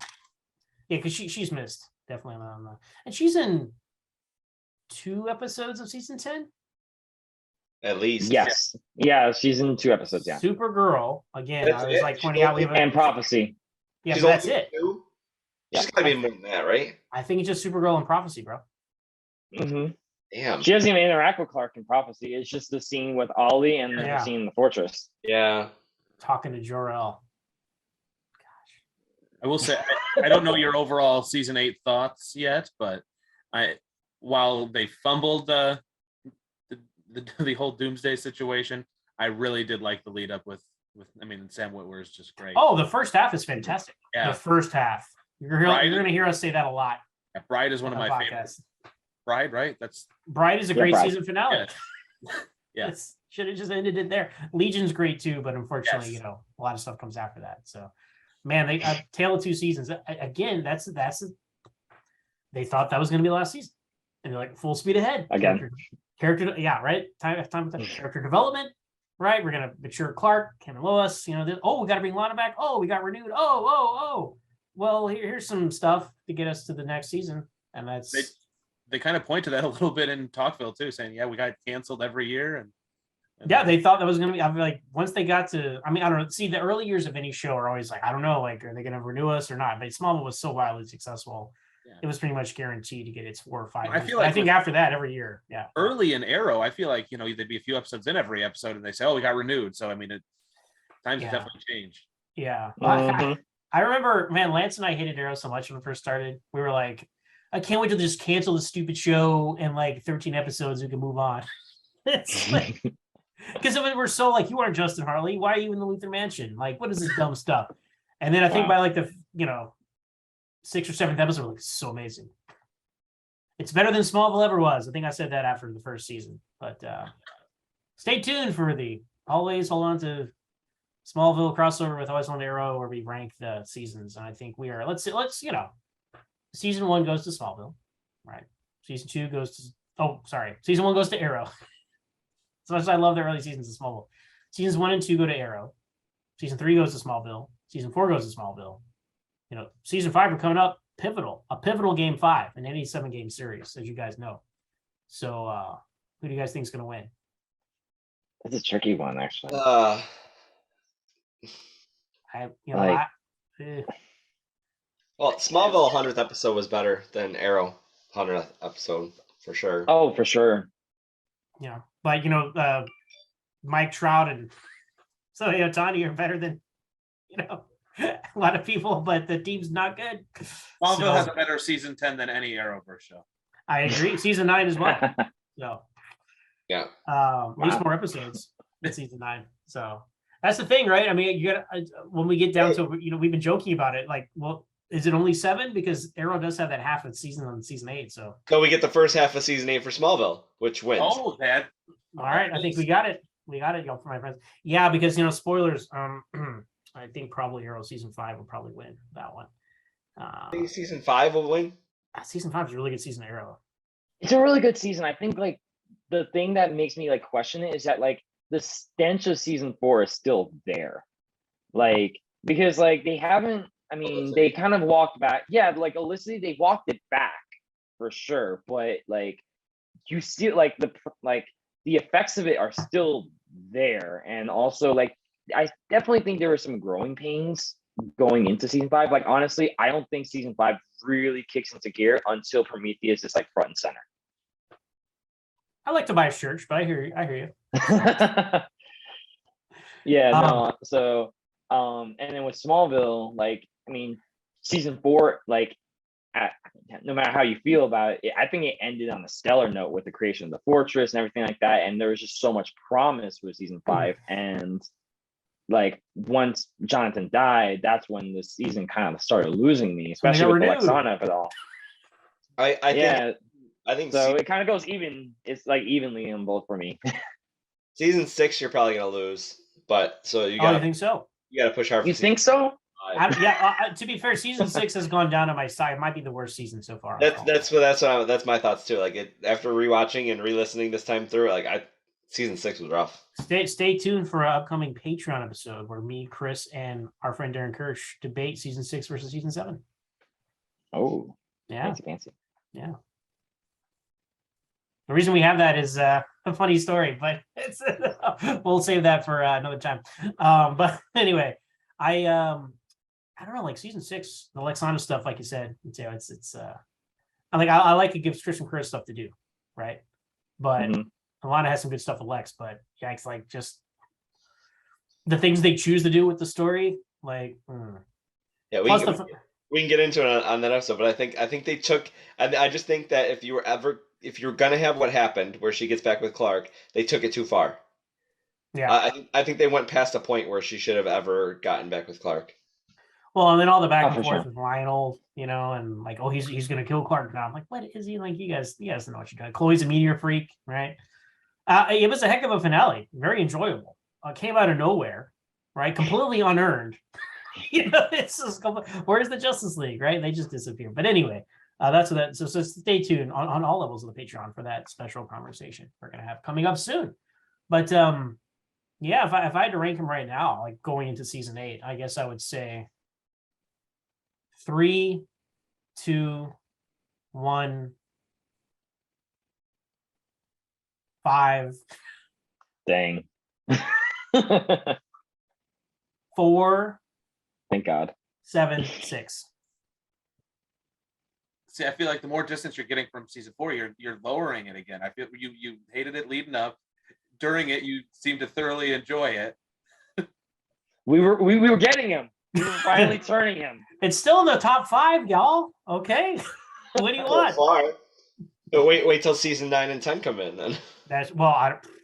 [SPEAKER 1] yeah, because she's missed, definitely on that. And she's in 2 episodes of season 10?
[SPEAKER 2] At least.
[SPEAKER 4] Yes. Yeah, she's in 2 episodes, yeah.
[SPEAKER 1] Supergirl, again,
[SPEAKER 2] That's
[SPEAKER 1] I was
[SPEAKER 2] it?
[SPEAKER 1] like pointing out, we have
[SPEAKER 4] And Prophecy.
[SPEAKER 1] yeah,
[SPEAKER 2] She's
[SPEAKER 1] but that's
[SPEAKER 2] only
[SPEAKER 1] it.
[SPEAKER 2] 2?
[SPEAKER 4] Yeah.
[SPEAKER 2] She's gotta be more than that, right?
[SPEAKER 1] I think it's just Supergirl and Prophecy, bro.
[SPEAKER 4] Mhm.
[SPEAKER 2] Damn.
[SPEAKER 4] She doesn't even interact with Clark in Prophecy. It's just the scene with Ollie and then
[SPEAKER 1] Yeah.
[SPEAKER 4] the scene in the fortress.
[SPEAKER 2] Yeah.
[SPEAKER 1] Talking to Jor-El.
[SPEAKER 3] I will say I don't know your overall season 8 thoughts yet, but while they fumbled the whole Doomsday situation, I really did like the lead up with Sam Witwer is just great.
[SPEAKER 1] Oh, the first half is fantastic.
[SPEAKER 3] Yeah.
[SPEAKER 1] The first half. You're going to hear us say that a lot.
[SPEAKER 3] Yeah, Bride is one of
[SPEAKER 1] on
[SPEAKER 3] my
[SPEAKER 1] the
[SPEAKER 3] favorites.
[SPEAKER 1] podcast.
[SPEAKER 3] Bride, right? That's
[SPEAKER 1] Bride is a
[SPEAKER 4] Yeah,
[SPEAKER 1] great
[SPEAKER 4] Bride.
[SPEAKER 1] season finale.
[SPEAKER 3] Yeah.
[SPEAKER 1] Should have just ended it there. Legion's great too, but unfortunately,
[SPEAKER 3] Yes.
[SPEAKER 1] a lot of stuff comes after that. So, man, they Tale of Two Seasons again. They thought that was going to be the last season, and they're like full speed ahead
[SPEAKER 4] Again.
[SPEAKER 1] Character, yeah, right. Time character development, right? We're gonna mature Clark, Kim and Lois. We got to bring Lana back. Oh, we got renewed. Oh. Well, here's some stuff to get us to the next season, and that's.
[SPEAKER 3] They kind of point to that a little bit in TalkVille too, saying, "Yeah, we got canceled every year." And
[SPEAKER 1] yeah, they thought that was going to be. I'm like, once they got to, I don't know. See, the early years of any show are always like, I don't know, like, are they going to renew us or not? But Smallville was so wildly successful, it was pretty much guaranteed to get its 4 or 5. I think after that, every year, yeah.
[SPEAKER 3] Early in Arrow, I feel like there'd be a few episodes in every episode, and they say, "Oh, we got renewed." So times have definitely changed.
[SPEAKER 1] Yeah,
[SPEAKER 4] Mhm.
[SPEAKER 1] I remember, man, Lance and I hated Arrow so much when it first started. We were like, I can't wait to just cancel the stupid show in like 13 episodes. We can move on. It's like, because we're so like, you aren't Justin Harley. Why are you in the Luther Mansion? Like, what is this dumb stuff? And then I think by like the 6th or 7th episode, we're like, so amazing. It's better than Smallville ever was. I think I said that after the first season. But stay tuned for always hold on to Smallville crossover with Always on Arrow, where we rank the seasons. And I think we are, let's season 1 goes to Smallville, right? Season 2 goes to, season 1 goes to Arrow. As much as I love the early seasons of Smallville. Seasons 1 and 2 go to Arrow. Season 3 goes to Smallville. Season 4 goes to Smallville. Season 5 are coming up, a pivotal game 5 in any 7-game series, as you guys know. So who do you guys think is going to win?
[SPEAKER 4] That's a tricky one, actually.
[SPEAKER 2] Well, Smallville 100th episode was better than Arrow 100th episode for sure.
[SPEAKER 4] Oh, for sure.
[SPEAKER 1] Yeah, but Mike Trout and Sohei Ohtani are better than a lot of people, but the team's not good.
[SPEAKER 3] Smallville has a better season 10 than any Arrowverse show.
[SPEAKER 1] I agree. Season 9 as well. So
[SPEAKER 2] yeah,
[SPEAKER 1] at least more episodes in season 9. So that's the thing, right? I mean, you got when we get down to we've been joking about it. Like, well, Is it only 7? Because Arrow does have that half of the season on season 8. So
[SPEAKER 2] So we get the first half of season 8 for Smallville, which wins.
[SPEAKER 3] Oh, that.
[SPEAKER 1] all right, I think we got it. We got it, y'all, for my friends. Yeah, because spoilers. I think probably Arrow season 5 will probably win that one.
[SPEAKER 2] I think season 5 will win.
[SPEAKER 1] Season 5 is a really good season of Arrow.
[SPEAKER 4] It's a really good season. I think like the thing that makes me like question it is that like the stench of season 4 is still there. Like, because like they haven't, I mean, they kind of walked back. Yeah, like Olicity, they walked it back for sure. But like you see like the effects of it are still there. And also like I definitely think there were some growing pains going into season 5. Like honestly, I don't think season 5 really kicks into gear until Prometheus is like front and center.
[SPEAKER 1] I like Tobias Church, but I hear you.
[SPEAKER 4] Yeah, no. So and then with Smallville, like I mean, season 4, like no matter how you feel about it, I think it ended on a stellar note with the creation of the fortress and everything like that. And there was just so much promise with season 5. And like once Jonathan died, that's when the season kind of started losing me, especially with Alexana of it all.
[SPEAKER 2] I think
[SPEAKER 4] so. It kind of goes even. It's like evenly in both for me.
[SPEAKER 2] Season 6, you're probably gonna lose, but so you
[SPEAKER 1] Oh,
[SPEAKER 2] got.
[SPEAKER 1] you think so?
[SPEAKER 2] You got to push hard.
[SPEAKER 4] You think so?
[SPEAKER 1] To be fair, season 6 has gone down on my side. It might be the worst season so far.
[SPEAKER 2] That's my thoughts too. Like after rewatching and re-listening this time through, season 6 was rough.
[SPEAKER 1] Stay tuned for an upcoming Patreon episode where me, Chris, and our friend Darren Kirsch debate season 6 versus season 7.
[SPEAKER 4] Oh,
[SPEAKER 1] yeah,
[SPEAKER 4] fancy.
[SPEAKER 1] Yeah. The reason we have that is a funny story, but we'll save that for another time. But anyway, I don't know, like season 6, the Lexana stuff, like you said, Mateo, I like it gives Chris and Chris stuff to do, right? But Alana has some good stuff with Lex, but yeah, it's like just the things they choose to do with the story, like.
[SPEAKER 2] Yeah, we can get into it on that episode, but I think they took. I just think that if you're gonna have what happened where she gets back with Clark, they took it too far.
[SPEAKER 1] Yeah,
[SPEAKER 2] I think they went past a point where she should have ever gotten back with Clark.
[SPEAKER 1] Well, and then all the back and forth with Lionel, and like, oh, he's gonna kill Clark now. I'm like, what is he like? You guys don't know what you're doing. Chloe's a meteor freak, right? It was a heck of a finale, very enjoyable. Came out of nowhere, right? Completely unearned. It's just where's the Justice League, right? They just disappear. But anyway, that's what that. So stay tuned on all levels of the Patreon for that special conversation we're gonna have coming up soon. But yeah, if I had to rank them right now, like going into season 8, I guess I would say 3, 2, 1, 5.
[SPEAKER 4] Dang.
[SPEAKER 1] 4.
[SPEAKER 4] Thank God.
[SPEAKER 1] 7, 6.
[SPEAKER 3] See, I feel like the more distance you're getting from season 4, you're lowering it again. I feel you hated it leading up. During it, you seem to thoroughly enjoy it.
[SPEAKER 4] We were getting him. We were finally turning him.
[SPEAKER 1] It's still in the top 5, y'all. Okay. What do you want?
[SPEAKER 2] Far. But wait till season 9 and 10 come in then.
[SPEAKER 1] That's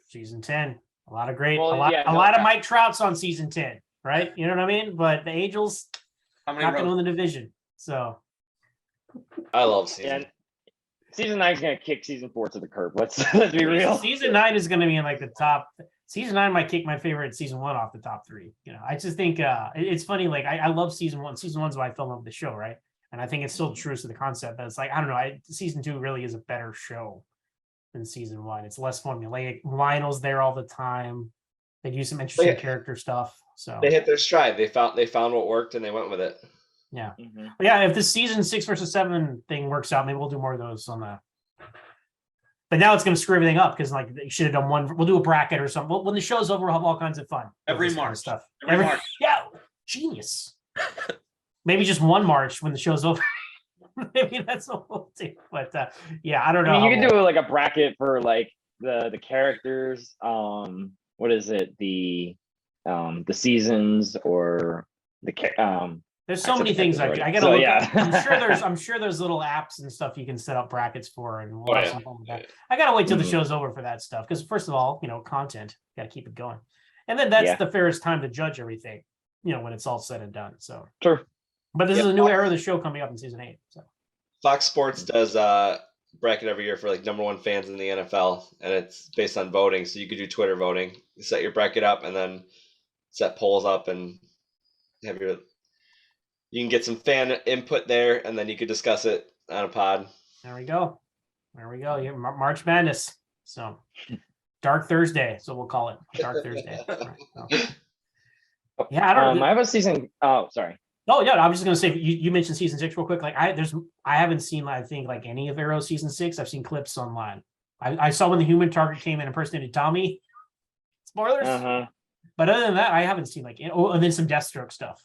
[SPEAKER 1] season 10. A lot of great,
[SPEAKER 4] Well,
[SPEAKER 1] a lot of Mike Trout's on season 10, right? You know what I mean? But the Angels not going to win the division. So
[SPEAKER 2] I love season.
[SPEAKER 4] Season 9 is going to kick season 4 to the curb. Let's be real.
[SPEAKER 1] Season 9 is going to be in like the top. Season 9 might kick my favorite season 1 off the top 3. I just think it's funny. Like I love season 1. Season 1's why I fell in love with the show, right? And I think it's still true to the concept that it's like, I don't know. Season 2 really is a better show than season 1. It's less formulaic. Lionel's there all the time. They do some interesting character stuff. So
[SPEAKER 2] they hit their stride. They found what worked and they went with it.
[SPEAKER 1] Yeah. Mm-hmm. But yeah, if this season 6 versus 7 thing works out, maybe we'll do more of those on that. But now it's going to screw everything up because like they should have done one. We'll do a bracket or something. When the show's over, we'll have all kinds of fun.
[SPEAKER 3] Every March.
[SPEAKER 1] Stuff.
[SPEAKER 3] Every March.
[SPEAKER 1] Yeah. Genius. Maybe just one March when the show's over. Maybe that's what we'll do. But yeah, I don't know.
[SPEAKER 4] I mean, you can do like a bracket for like the characters. What is it? The seasons or the
[SPEAKER 1] there's so many things I gotta
[SPEAKER 4] so,
[SPEAKER 1] look
[SPEAKER 4] yeah.
[SPEAKER 1] at. I'm sure there's little apps and stuff you can set up brackets for, and we'll have some fun with that. I gotta wait till the show's over for that stuff because first of all, content, gotta keep it going, and then that's the fairest time to judge everything. When it's all said and done. So
[SPEAKER 4] sure.
[SPEAKER 1] But this
[SPEAKER 2] Yeah,
[SPEAKER 1] is a new era of the show coming up in season 8. So
[SPEAKER 2] Fox Sports does bracket every year for like #1 fans in the NFL, and it's based on voting. So you could do Twitter voting, you set your bracket up, and then set polls up, and have your. You can get some fan input there, and then you could discuss it on a pod.
[SPEAKER 1] there we go. There we go. Yeah, March Madness. So Dark Thursday. So we'll call it Dark Thursday. Right, so. Yeah, I don't.
[SPEAKER 4] I have a season. Oh, sorry.
[SPEAKER 1] Oh yeah, I was just gonna say you mentioned season 6 real quick. Like I haven't seen I think like any of Arrow season 6. I've seen clips online. I saw when the Human Target came in and impersonated Tommy. Spoilers. But other than that, I haven't seen like and then some Deathstroke stuff.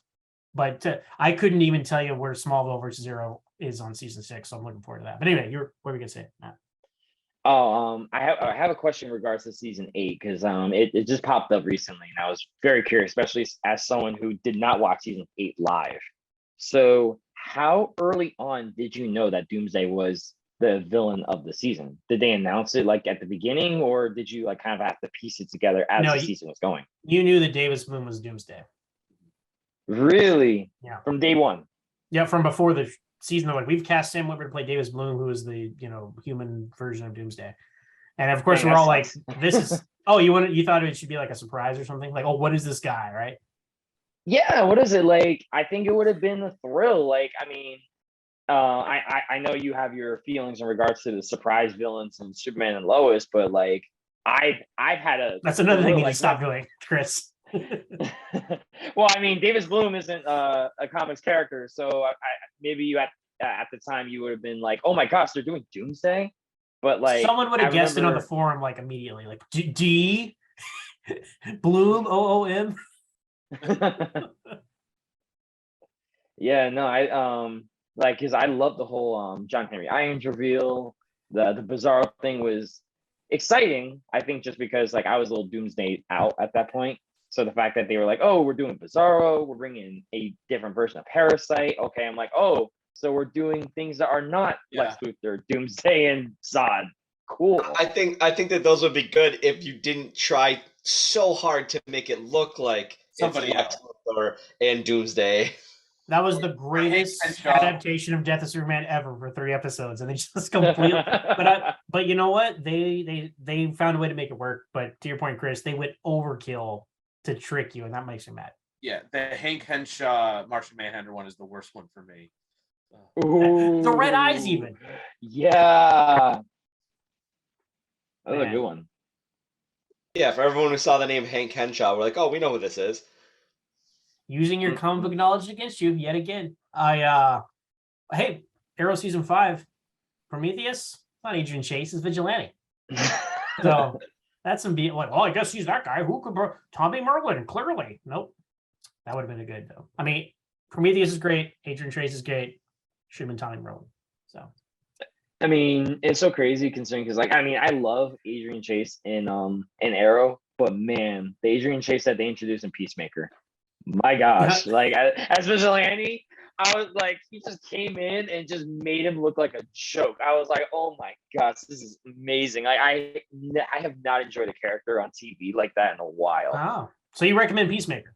[SPEAKER 1] But I couldn't even tell you where Smallville versus Arrow is on season 6. So I'm looking forward to that. But anyway, what were we gonna say, Matt?
[SPEAKER 4] Oh, I have a question in regards to season 8 because it just popped up recently and I was very curious, especially as someone who did not watch season 8 live. So how early on did you know that Doomsday was the villain of the season? Did they announce it like at the beginning, or did you like kind of have to piece it together as the season was going?
[SPEAKER 1] You knew that Davis Bloom was Doomsday.
[SPEAKER 4] Really?
[SPEAKER 1] Yeah.
[SPEAKER 4] From day one.
[SPEAKER 1] Yeah, from before the season. They're like, we've cast Sam Whitmer to play Davis Bloom, who is the human version of Doomsday. And of course, we're all like, "This is you thought it should be like a surprise or something? Like, oh, what is this guy?" Right?
[SPEAKER 4] Yeah. What is it like? I think it would have been a thrill. Like, I mean, I know you have your feelings in regards to the surprise villains and Superman and Lois, but like, I've had a.
[SPEAKER 1] That's another thing you need to stop doing, Chris.
[SPEAKER 4] Well, I mean, Davis Bloom isn't a comics character, so maybe you at the time you would have been like, "Oh my gosh, they're doing Doomsday," but like
[SPEAKER 1] someone would have guessed it on the forum like immediately, like D Bloom OOM.
[SPEAKER 4] Yeah, no, I like because I love the whole John Henry Irons reveal. The Bizarro thing was exciting, I think, just because like I was a little Doomsday out at that point. So the fact that they were like, "Oh, we're doing Bizarro, we're bringing a different version of Parasite." Okay, I'm like, "Oh, so we're doing things that are not Lex Luthor, Doomsday, and Zod." Cool.
[SPEAKER 2] I think that those would be good if you didn't try so hard to make it look like
[SPEAKER 3] Somebody
[SPEAKER 2] Lex Luthor and Doomsday.
[SPEAKER 1] That was the greatest adaptation of Death of Superman ever for 3 episodes, and they just completely. But you know what? They found a way to make it work. But to your point, Chris, they went overkill to trick you, and that makes you mad.
[SPEAKER 3] Yeah, the Hank Henshaw Martian Manhunter one is the worst one for me.
[SPEAKER 4] Ooh.
[SPEAKER 1] The red eyes, even.
[SPEAKER 4] Yeah, that was a good one.
[SPEAKER 2] Yeah, for everyone who saw the name Hank Henshaw, we're like, "Oh, we know who this is."
[SPEAKER 1] Using your comic book knowledge against you yet again. Hey, Arrow season 5, Prometheus. Not Adrian Chase, is Vigilante. So that's some be like, oh, I guess he's that guy. Who could Tommy Merlin? Clearly, nope. That would have been a good though. I mean, Prometheus is great. Adrian Chase is great. Should have been Tommy Merlin. So,
[SPEAKER 4] I mean, it's so crazy considering because, like, I mean, I love Adrian Chase in Arrow, but man, the Adrian Chase that they introduced in Peacemaker, my gosh, like as Vigilante, I was like, he just came in and just made him look like a joke. I was like, oh my gosh, this is amazing. Like, I have not enjoyed a character on TV like that in a while.
[SPEAKER 1] Oh, so you recommend Peacemaker?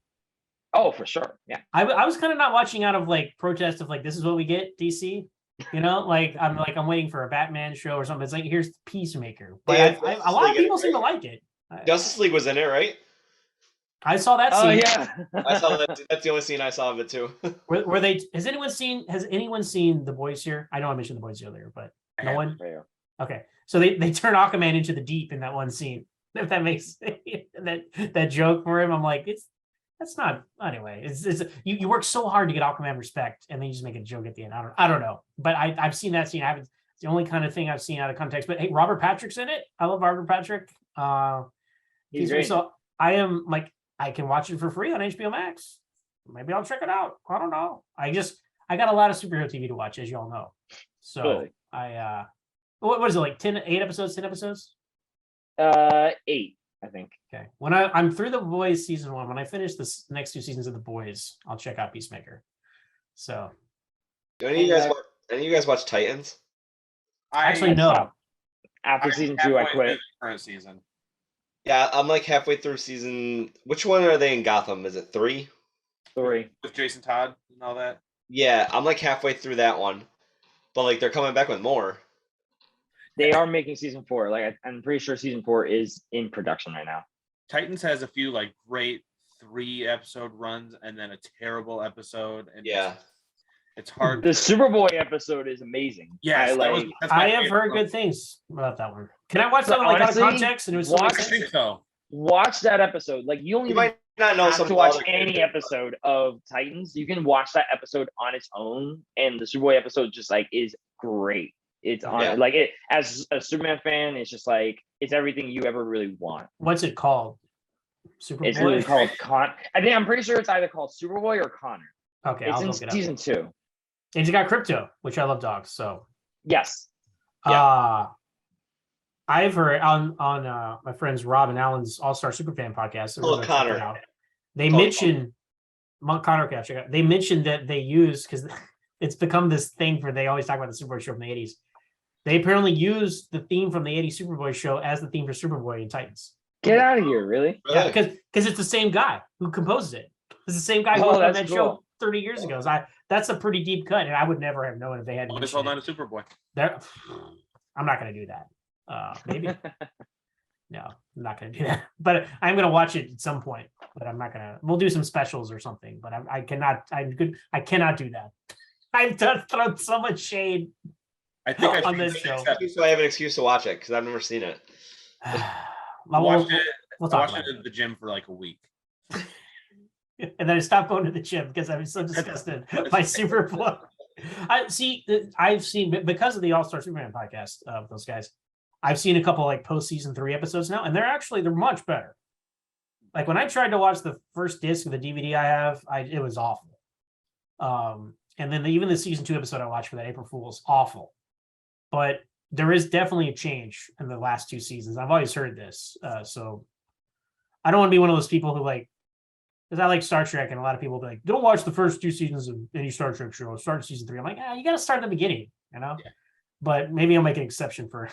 [SPEAKER 4] Oh, for sure. Yeah.
[SPEAKER 1] I was kind of not watching out of like protest of like, this is what we get, DC. You know, like I'm waiting for a Batman show or something. It's like, here's Peacemaker. But
[SPEAKER 2] Yeah,
[SPEAKER 1] a lot of people seem to like it.
[SPEAKER 2] Justice League was in it, right?
[SPEAKER 1] I saw that scene.
[SPEAKER 4] Oh yeah.
[SPEAKER 2] I saw that. That's the only scene I saw of it too.
[SPEAKER 1] Were they? Has anyone seen The Boys here? I know I mentioned The Boys earlier, but no one. Okay, so they turn Aquaman into the deep in that one scene. If that makes that joke for him, I'm like, that's not anyway. It's you work so hard to get Aquaman respect, and then you just make a joke at the end. I don't know, but I've seen that scene. It's the only kind of thing I've seen out of context. But hey, Robert Patrick's in it. I love Robert Patrick.
[SPEAKER 4] He's great.
[SPEAKER 1] So I am like, I can watch it for free on HBO Max. Maybe I'll check it out. I don't know. I got a lot of superhero TV to watch, as you all know. So
[SPEAKER 4] really?
[SPEAKER 1] What is it, like 10 episodes? 10 episodes?
[SPEAKER 4] 8, I think.
[SPEAKER 1] Okay. When I'm through The Boys season 1, when I finish this next 2 seasons of The Boys, I'll check out Peacemaker. So
[SPEAKER 2] Do any of you guys watch Titans?
[SPEAKER 1] Actually no.
[SPEAKER 4] After season 2, I quit.
[SPEAKER 3] Current season.
[SPEAKER 2] Yeah, I'm like halfway through season. Which one are they in Gotham? Is it 3?
[SPEAKER 4] 3.
[SPEAKER 3] With Jason Todd and all that.
[SPEAKER 2] Yeah, I'm like halfway through that one, but like they're coming back with more.
[SPEAKER 4] They are making season 4. Like I'm pretty sure season 4 is in production right now.
[SPEAKER 3] Titans has a few like great 3-episode runs and then a terrible episode, and
[SPEAKER 2] Yeah.
[SPEAKER 3] it's hard.
[SPEAKER 4] The Superboy episode is amazing.
[SPEAKER 3] Yes, that's my
[SPEAKER 1] I have
[SPEAKER 3] favorite
[SPEAKER 1] heard
[SPEAKER 3] one.
[SPEAKER 1] good things about that one. Can I watch
[SPEAKER 4] So
[SPEAKER 1] that like out of
[SPEAKER 4] honestly,
[SPEAKER 1] context and it was still make
[SPEAKER 4] watch-
[SPEAKER 3] I
[SPEAKER 1] sense?
[SPEAKER 3] think so.
[SPEAKER 4] Watch that episode. Like you don't
[SPEAKER 2] You
[SPEAKER 4] even
[SPEAKER 2] might not know
[SPEAKER 4] have
[SPEAKER 2] some
[SPEAKER 4] to watch
[SPEAKER 2] other
[SPEAKER 4] any
[SPEAKER 2] characters, but-
[SPEAKER 4] episode of Titans. You can watch that episode on its own, and the Superboy episode just like is great. It's on
[SPEAKER 2] Yeah.
[SPEAKER 4] like it as a Superman fan. It's just like it's everything you ever really want.
[SPEAKER 1] What's it called? Superboy?
[SPEAKER 4] It's really called I'm pretty sure it's either called Superboy or Connor.
[SPEAKER 1] Okay,
[SPEAKER 4] It's
[SPEAKER 1] I'll
[SPEAKER 4] in
[SPEAKER 1] look it up.
[SPEAKER 4] season 2.
[SPEAKER 1] And it's got Crypto, which I love dogs. So
[SPEAKER 4] Yes.
[SPEAKER 1] I've heard on my friends Rob and Alan's All-Star Superfan podcast.
[SPEAKER 2] Hello,
[SPEAKER 1] everyone check it
[SPEAKER 2] Connor.
[SPEAKER 1] out. They
[SPEAKER 2] Hello,
[SPEAKER 1] mentioned Connor, check it out. They mentioned that they use because it's become this thing for they always talk about the Superboy show from the 80s. They apparently use the theme from the 80s Superboy show as the theme for Superboy in Titans.
[SPEAKER 4] Get out of here, really?
[SPEAKER 1] Yeah,
[SPEAKER 2] Really?
[SPEAKER 1] because it's the same guy who composes it. It's the same guy who
[SPEAKER 4] Oh,
[SPEAKER 1] worked on
[SPEAKER 4] that's
[SPEAKER 1] that show
[SPEAKER 4] cool.
[SPEAKER 1] 30 years ago. So that's a pretty deep cut, and I would never have known if they had
[SPEAKER 3] Always
[SPEAKER 1] mentioned
[SPEAKER 3] hold
[SPEAKER 1] it.
[SPEAKER 3] on to Superboy.
[SPEAKER 1] There, I'm not going to do that. Maybe. No, I'm not going to do that. But I'm going to watch it at some point. But I'm not going to. We'll do some specials or something. But I cannot. I cannot do that. I've thrown so much shade.
[SPEAKER 3] I think I
[SPEAKER 1] On this show.
[SPEAKER 2] So I have an excuse to watch it because I've never seen it.
[SPEAKER 3] watched it.
[SPEAKER 1] We'll
[SPEAKER 3] I
[SPEAKER 1] talk
[SPEAKER 3] watched
[SPEAKER 1] about
[SPEAKER 3] it at the gym for like a week.
[SPEAKER 1] it. And then I stopped going to the gym because I was so disgusted by Superboy. I see. I've seen because of the All-Star Superman podcast of those guys. I've seen a couple like post-season 3 episodes now, and they're much better. Like when I tried to watch the first disc of the DVD I have, it was awful. And then even the season 2 episode I watched for that April Fool's awful. But there is definitely a change in the last 2 seasons. I've always heard this, so I don't want to be one of those people who like. Because I like Star Trek, and a lot of people will be like, "Don't watch the first 2 seasons of any Star Trek show. Start season 3." I'm like, you got to start at the beginning, you know.
[SPEAKER 3] Yeah.
[SPEAKER 1] But maybe I'll make an exception for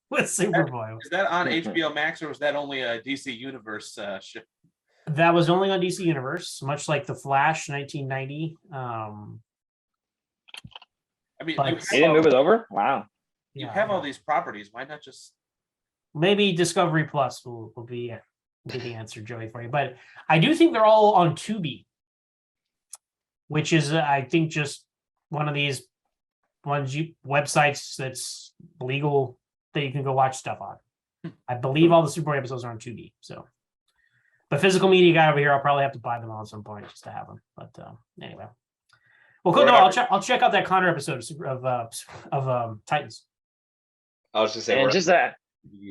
[SPEAKER 1] with Superboy.
[SPEAKER 3] Is that on HBO Max or was that only a DC Universe show?
[SPEAKER 1] That was only on DC Universe, much like the Flash 1990.
[SPEAKER 3] I mean,
[SPEAKER 1] But-
[SPEAKER 3] you
[SPEAKER 4] They
[SPEAKER 3] have,
[SPEAKER 4] didn't
[SPEAKER 3] all,
[SPEAKER 4] move it over? Wow.
[SPEAKER 3] you
[SPEAKER 1] Yeah,
[SPEAKER 3] have all these properties. Why not just?
[SPEAKER 1] maybe Discovery Plus will be the answer, Joey, for you. But I do think they're all on Tubi, which is I think just one of these websites that's legal that you can go watch stuff on. I believe all the Superboy episodes are on Tubi. So, but physical media guy over here, I'll probably have to buy them all at some point just to have them. But anyway, well, cool. No, I'll check out that Connor episode of Titans.
[SPEAKER 2] I was just saying.
[SPEAKER 4] And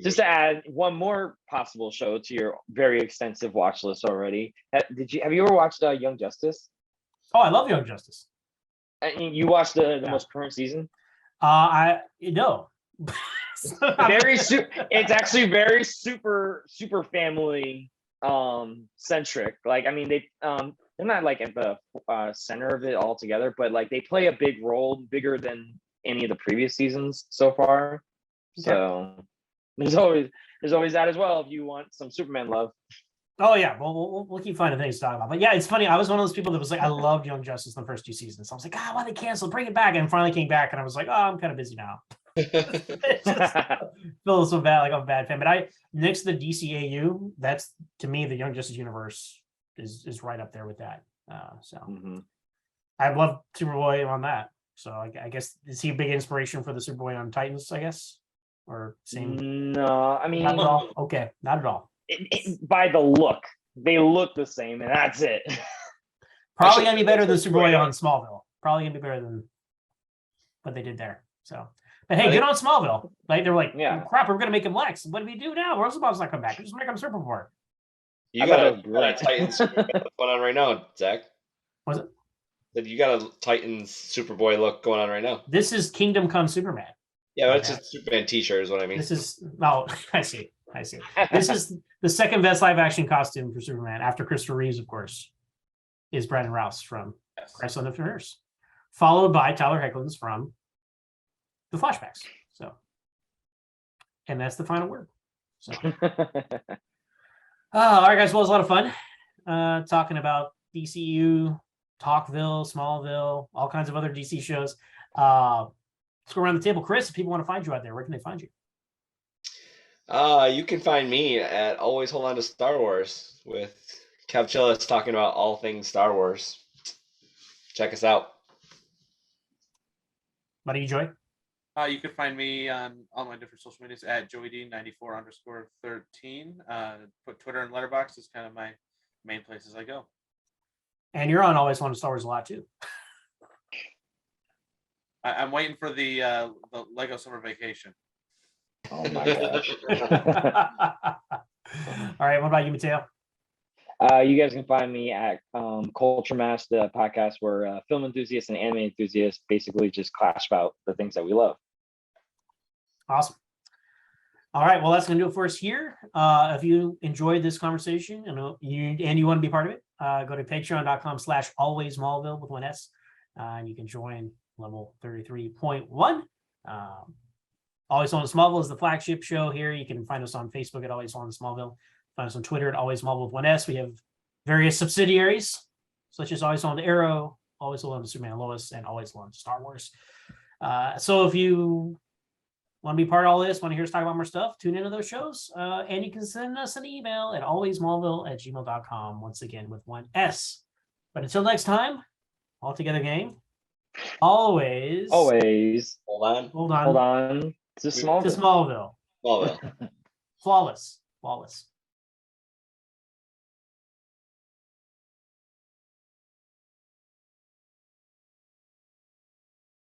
[SPEAKER 4] just to add one more possible show to your very extensive watch list already. Have you ever watched Young Justice?
[SPEAKER 1] Oh, I love Young Justice.
[SPEAKER 4] You watched the
[SPEAKER 1] Yeah.
[SPEAKER 4] most current season?
[SPEAKER 1] No.
[SPEAKER 4] It's actually very super family centric. Like I mean they're not like at the center of it altogether, but like they play a big role, bigger than any of the previous seasons so far. So there's always that as well if you want some Superman love.
[SPEAKER 1] Oh yeah, well, we'll keep finding things to talk about. But yeah, it's funny. I was one of those people that was like, I loved Young Justice in the first 2 seasons. I was like, why they canceled? Bring it back. And finally came back, and I was like, I'm kind of busy now. It's just, feel so bad, like I'm a bad fan. But next to the DCAU, that's to me the Young Justice universe is right up there with that. So
[SPEAKER 4] Mhm.
[SPEAKER 1] I love Superboy on that. So I guess is he a big inspiration for the Superboy on Titans? I guess or same.
[SPEAKER 4] No, I mean
[SPEAKER 1] Not at all. Okay, not at all.
[SPEAKER 4] by the look, they look the same, and that's it.
[SPEAKER 1] Probably gonna be better than Superboy on Smallville. Probably gonna be better than what they did there. So, but hey, good on Smallville. Like they were like,
[SPEAKER 4] Yeah.
[SPEAKER 1] crap, we're gonna make him Lex. What do we do now? Rosenbaum's not coming back. Just make him Superboy.
[SPEAKER 2] You
[SPEAKER 4] I
[SPEAKER 2] got
[SPEAKER 4] thought
[SPEAKER 2] a,
[SPEAKER 4] it was great.
[SPEAKER 2] Titans Superman look going on right now, Zach.
[SPEAKER 1] Was it?
[SPEAKER 2] That you got a Titans Superboy look going on right now.
[SPEAKER 1] This is Kingdom Come Superman.
[SPEAKER 2] Yeah, but it's
[SPEAKER 1] Okay.
[SPEAKER 2] a Superman T-shirt, is what I mean.
[SPEAKER 1] This is I see. This is the second best live action costume for Superman after Christopher Reeves, of course, is Brandon Rouse from Crisis on Infinite Earths, followed by Tyler Hoechlin's from the flashbacks. So, and that's the final word. So, all right, guys. Well, it was a lot of fun talking about DCEU, TalkVille, Smallville, all kinds of other DC shows. Let's go around the table. Chris, if people want to find you out there, where can they find you?
[SPEAKER 2] You can find me at Always Hold On to Star Wars with Kev Chillis talking about all things Star Wars. Check us out.
[SPEAKER 1] Buddy, you Joy?
[SPEAKER 3] You can find me on all my different social medias at JoeyD94_13. Put Twitter and Letterboxd is kind of my main places I go.
[SPEAKER 1] And you're on Always On to Star Wars a lot too.
[SPEAKER 3] I'm waiting for the Lego Summer Vacation.
[SPEAKER 4] Oh my gosh.
[SPEAKER 1] All right, what about you, Mateo?
[SPEAKER 4] You guys can find me at Culture Mass, the podcast where film enthusiasts and anime enthusiasts basically just clash about the things that we love.
[SPEAKER 1] Awesome. All right, well, that's going to do it for us here. If you enjoyed this conversation and you want to be part of it, go to patreon.com/alwaysmallville with 1 S, and you can join level 33.1. Always On Smallville is the flagship show here. You can find us on Facebook at Always On Smallville. Find us on Twitter at Always Smallville with 1 S. We have various subsidiaries, such as Always On Arrow, Always On Superman and Lois, and Always On Star Wars. So if you want to be part of all this, want to hear us talk about more stuff, tune into those shows. And you can send us an email at alwaysmallville@gmail.com, once again with 1 S. But until next time, all together, gang. Always.
[SPEAKER 2] Hold on.
[SPEAKER 4] Hold on. To Smallville.
[SPEAKER 1] To Smallville.
[SPEAKER 2] Smallville.
[SPEAKER 1] Flawless.